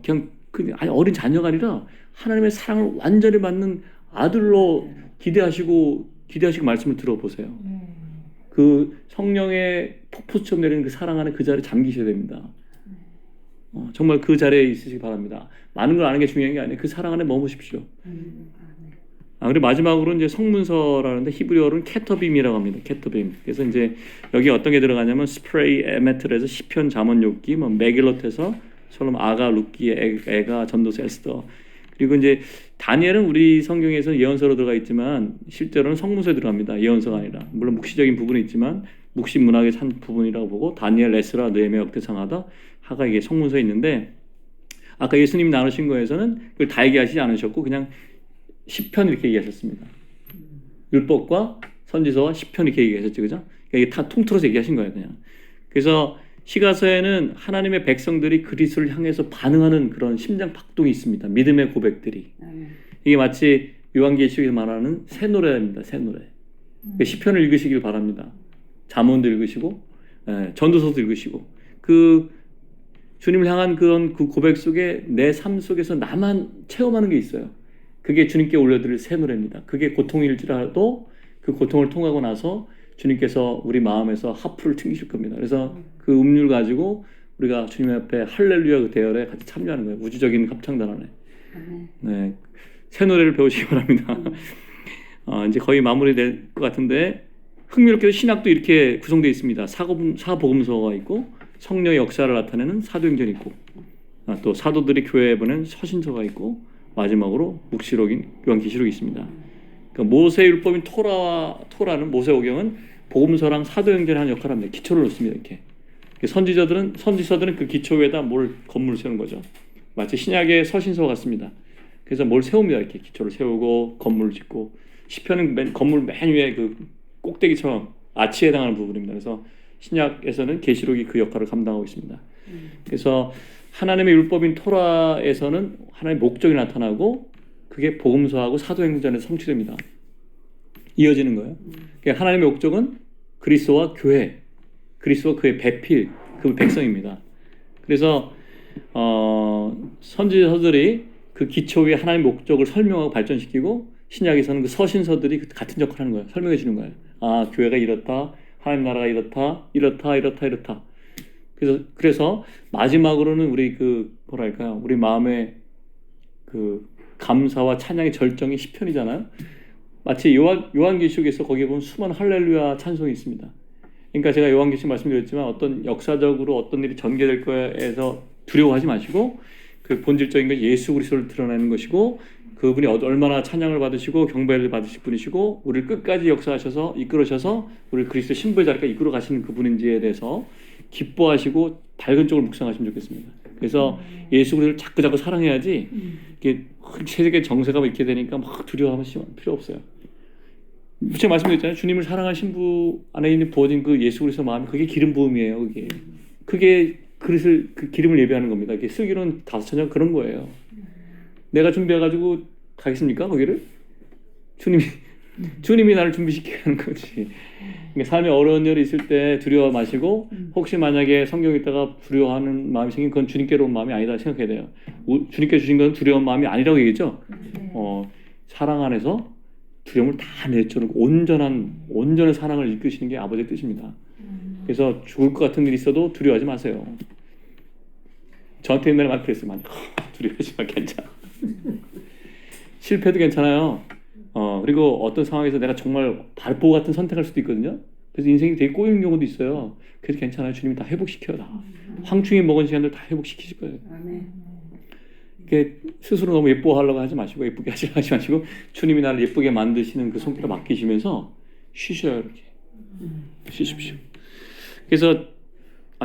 그냥 아니 어린 자녀가 아니라 하나님의 사랑을 완전히 받는 아들로 기대하시고 말씀을 들어보세요. 그 성령의 폭포처럼 내리는 그 사랑 안에 그 자리에 잠기셔야 됩니다. 정말 그 자리에 있으시기 바랍니다. 많은 걸 아는 게 중요한 게 아니에요. 그 사랑 안에 머무십시오. 그리고 마지막으로 이제 성문서라는데 히브리어로는 케터빔이라고 합니다. 케터빔. 그래서 이제 여기 어떤 게 들어가냐면 스프레이 에메틀에서 시편 잠언 욥기, 뭐 메길롯에서 솔롬 아가 룻기 애가 전도서 에스더. 그리고 이제 다니엘은 우리 성경에서 예언서로 들어가 있지만 실제로는 성문서에 들어갑니다. 예언서가 아니라. 물론 묵시적인 부분이 있지만 묵시 문학의 한 부분이라고 보고 다니엘, 에스라, 느헤미야, 역대상하다, 하가 이게 성문서에 있는데 아까 예수님 나누신 거에서는 그걸 다 얘기하시지 않으셨고 그냥 시편 이렇게 얘기하셨습니다. 율법과 선지서와 시편 이렇게 얘기하셨죠, 그죠? 그러니까 이게 다 통틀어서 얘기하신 거예요, 그냥. 그래서 시가서에는 하나님의 백성들이 그리스도를 향해서 반응하는 그런 심장 박동이 있습니다. 믿음의 고백들이. 이게 마치 요한계시록에서 말하는 새 노래입니다. 새 노래. 그러니까 시편을 읽으시길 바랍니다. 잠언도 읽으시고, 전도서도 읽으시고, 그 주님을 향한 그런 그 고백 속에 내 삶 속에서 나만 체험하는 게 있어요. 그게 주님께 올려드릴 새 노래입니다. 그게 고통일지라도 그 고통을 통하고 나서 주님께서 우리 마음에서 하프를 튕기실 겁니다. 그래서 그 음률 가지고 우리가 주님 앞에 할렐루야 그 대열에 같이 참여하는 거예요. 우주적인 합창단 안에. 네, 새 노래를 배우시기 바랍니다. 이제 거의 마무리될 것 같은데 흥미롭게도 신학도 이렇게 구성되어 있습니다. 사복음서가 있고 성령의 역사를 나타내는 사도행전이 있고 또 사도들이 교회에 보낸 서신서가 있고 마지막으로 묵시록인 요한계시록이 있습니다. 그러니까 모세율법인 토라는 모세오경은 복음서랑 사도행전에 하는 역할을 합니다. 기초를 놓습니다. 이렇게 선지서들은 그 기초 위에다 건물을 세우는 거죠. 마치 신약의 서신서 같습니다. 그래서 뭘 세웁니다. 이렇게 기초를 세우고 건물을 짓고 시편은 건물 맨 위에 그 꼭대기처럼 아치에 해당하는 부분입니다. 그래서 신약에서는 계시록이 그 역할을 감당하고 있습니다. 그래서 하나님의 율법인 토라에서는 하나님의 목적이 나타나고 그게 복음서하고 사도행전에서 성취됩니다. 이어지는 거예요. 그러니까 하나님의 목적은 그리스도와 교회, 그리스도와 그의 배필, 그 백성입니다. 그래서 선지서들이 그 기초 위에 하나님의 목적을 설명하고 발전시키고 신약에서는 그 서신서들이 같은 역할을 하는 거예요. 설명해 주는 거예요. 아, 교회가 이렇다, 하나님 나라가 이렇다. 그래서 마지막으로는 우리 우리 마음의 그 감사와 찬양의 절정이 시편이잖아요. 마치 요한계시록에서 거기에 보면 수많은 할렐루야 찬송이 있습니다. 그러니까 제가 요한계시록 말씀드렸지만 어떤 역사적으로 어떤 일이 전개될 거에서 두려워하지 마시고 그 본질적인 건 예수 그리스도를 드러내는 것이고 그분이 얼마나 찬양을 받으시고 경배를 받으실 분이시고 우리를 끝까지 역사하셔서 이끌으셔서 우리를 그리스도 신부의 자리까지 이끌어 가시는 그분인지에 대해서 기뻐하시고 밝은 쪽을 묵상하시면 좋겠습니다. 그래서 예수 그리스도를 자꾸 사랑해야지 이게 세계 정세가 이렇게 되니까 막 두려워하시면 필요 없어요. 제가 말씀드렸잖아요. 주님을 사랑한 신부 안에 있는 부어진 그 예수 그리스도 마음이 그게 기름 부음이에요. 그게 그 기름을 예배하는 겁니다. 이게 슬기로운 다섯천장 그런 거예요. 내가 준비해가지고 가겠습니까? 거기를? 주님이 나를 준비시켜야 하는 거지. 그러니까 삶에 어려운 일이 있을 때 두려워 마시고 혹시 만약에 성경 읽다가 두려워하는 마음이 생긴 그건 주님께로 온 마음이 아니다 생각해야 돼요. 주님께 주신 건 두려운 마음이 아니라고 얘기했죠. 사랑 안에서 두려움을 다 내쫓고 온전한 사랑을 이끄시는 게 아버지의 뜻입니다. 그래서 죽을 것 같은 일이 있어도 두려워하지 마세요. 저한테 옛날에 막 그랬어요. 많이 두려워하지 마, 괜찮아. 실패도 괜찮아요. 그리고 어떤 상황에서 내가 정말 발보 같은 선택할 수도 있거든요. 그래서 인생이 되게 꼬이는 경우도 있어요. 그래서 괜찮아요. 주님이 다 회복시켜요. 다. 황충이 먹은 시간들 다 회복시키실 거예요. 스스로 너무 예뻐하려고 하지 마시고 예쁘게 하지 마시고 주님이 나를 예쁘게 만드시는 그 손길을 맡기시면서 쉬셔요. 이렇게 쉬십시오. 그래서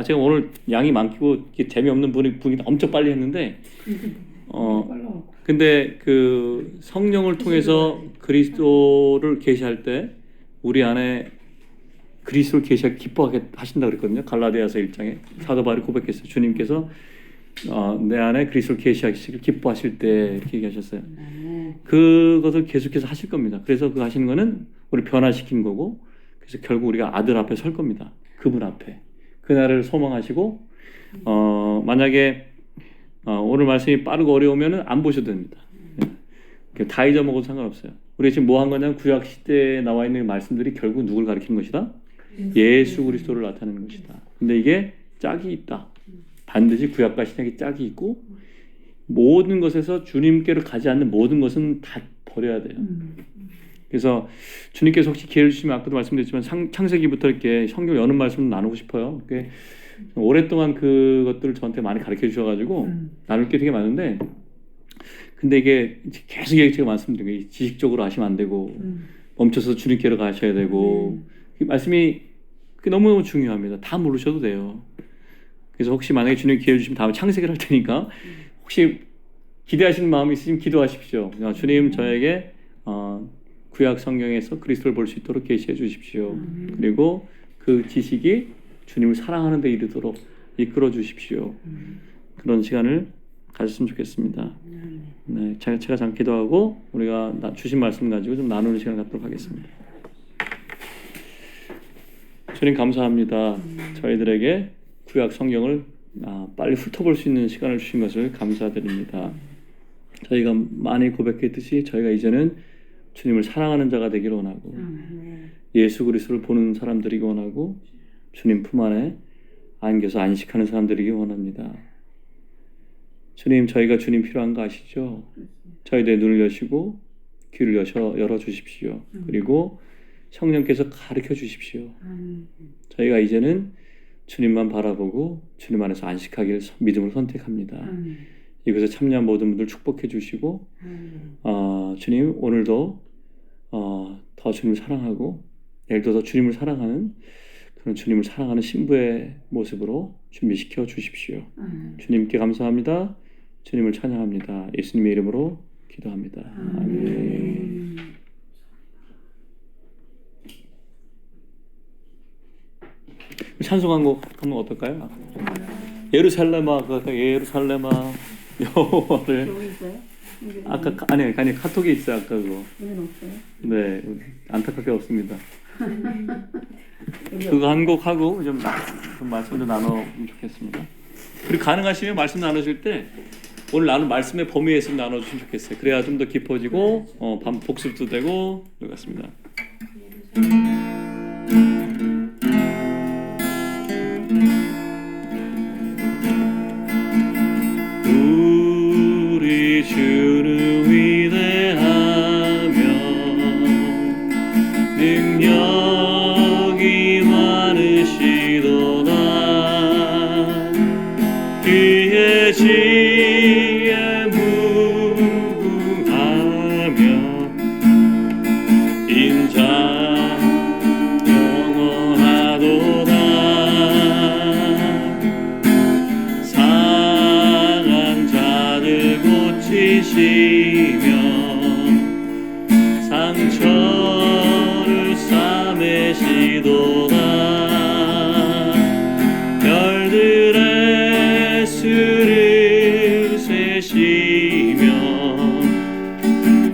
제가 오늘 양이 많고 재미없는 분위기 엄청 빨리 했는데 근데 그 성령을 통해서 그리스도를 계시할 때 우리 안에 그리스도를 계시하게 기뻐하게 하신다 그랬거든요. 갈라디아서 1장에 사도 바울이 고백했어요. 주님께서 내 안에 그리스도를 계시하시길 기뻐하실 때 이렇게 얘기하셨어요. 그것을 계속해서 하실 겁니다. 그래서 그 하시는 거는 우리 변화시킨 거고, 그래서 결국 우리가 아들 앞에 설 겁니다. 그분 앞에. 그날을 소망하시고, 만약에 오늘 말씀이 빠르고 어려우면 안 보셔도 됩니다. 다 잊어먹어도 상관없어요. 우리가 지금 뭐 한 거냐면 구약 시대에 나와 있는 말씀들이 결국 누굴 가리키는 것이다? 예수 그리스도를 나타내는 것이다. 근데 이게 짝이 있다. 반드시 구약과 신약에 짝이 있고, 모든 것에서 주님께로 가지 않는 모든 것은 다 버려야 돼요. 그래서 주님께서 혹시 기회를 주시면 아까도 말씀드렸지만 창세기부터 이렇게 성경 여는 말씀을 나누고 싶어요. 오랫동안 그것들을 저한테 많이 가르쳐 주셔가지고 나눌 게 되게 많은데, 근데 이게 계속 제가 말씀드린 게 지식적으로 하시면 안 되고 멈춰서 주님께로 가셔야 되고, 이 말씀이 너무너무 중요합니다. 다 모르셔도 돼요. 그래서 혹시 만약에 주님 기회를 주시면 다음에 창세기를 할 테니까 혹시 기대하시는 마음이 있으시면 기도하십시오. 주님 저에게 구약 성경에서 그리스도를 볼 수 있도록 계시해 주십시오. 그리고 그 지식이 주님을 사랑하는 데 이르도록 이끌어 주십시오. 그런 시간을 가졌으면 좋겠습니다. 네, 제가 잠깐 기도하고 우리가 주신 말씀 가지고 좀 나누는 시간을 갖도록 하겠습니다. 주님 감사합니다. 저희들에게 구약 성경을 빨리 훑어볼 수 있는 시간을 주신 것을 감사드립니다. 저희가 많이 고백했듯이 저희가 이제는 주님을 사랑하는 자가 되기를 원하고, 예수 그리스도를 보는 사람들이기 원하고, 주님 품 안에 안겨서 안식하는 사람들이기 원합니다. 주님, 저희가 주님 필요한 거 아시죠? 저희들의 눈을 여시고 귀를 열어 주십시오. 그리고 성령께서 가르쳐 주십시오. 저희가 이제는 주님만 바라보고 주님 안에서 안식하기를 믿음을 선택합니다. 이곳에 참여한 모든 분들 축복해 주시고, 주님 오늘도 더 주님을 사랑하고 내일도 더 주님을 사랑하는 그런 주님을 사랑하는 신부의 모습으로 준비시켜 주십시오. 주님께 감사합니다. 주님을 찬양합니다. 예수님의 이름으로 기도합니다. 아멘. 찬송 한 곡 하면 어떨까요? 예루살렘아, 예루살렘아 여호와를. 아까 아니 카톡에 있어요. 아까 그거. 네, 안타깝게 없습니다. 그거 한 곡 하고 좀 말씀 좀 나누면 좋겠습니다. 그리고 가능하시면 말씀 나누실 때 오늘 나눈 말씀의 범위에서 나눠주시면 좋겠어요. 그래야 좀 더 깊어지고 복습도 되고 그렇습니다. 우리 주는 위대하며 능력이 많으시도다. 그의 지혜 무궁하며 인자 영원하도다. 상한 자들 고치시며 상처를 싸매시도다. 별들의 수를 세시며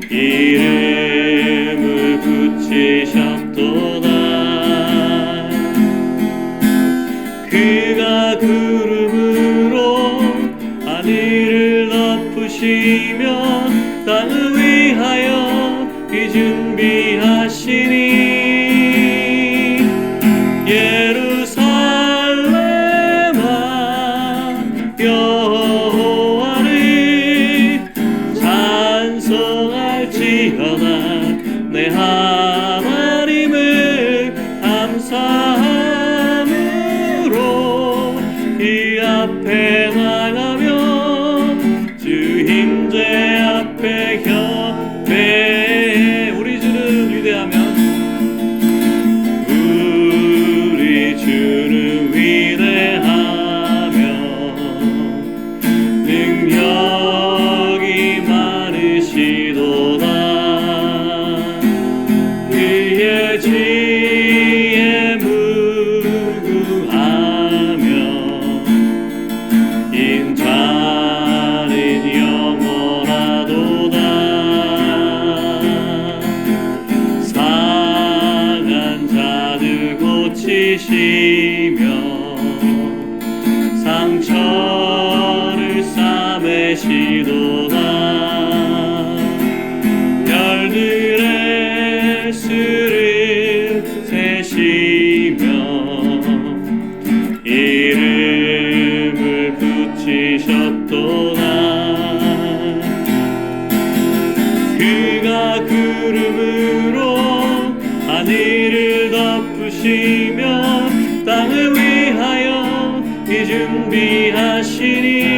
이름을 붙이셨도다. 그가 구름으로 하늘을 덮으시며 땅을 위하여 준비하시니 예루살렘아 여호와를 찬송할지어다. 내 하나님을 감사함으로 이 앞에 나가며 주 임재 앞에 경배해. 우리 주는 위대하며 우리 주는 위대하며 능력이 많으시도다. 지시며 상처를 싸매시도다. 별들의 수를 세시며 이름을 붙이셨도다. 그가 구름으로 하늘을 덮으시며 땅을 위하여 이 준비하시니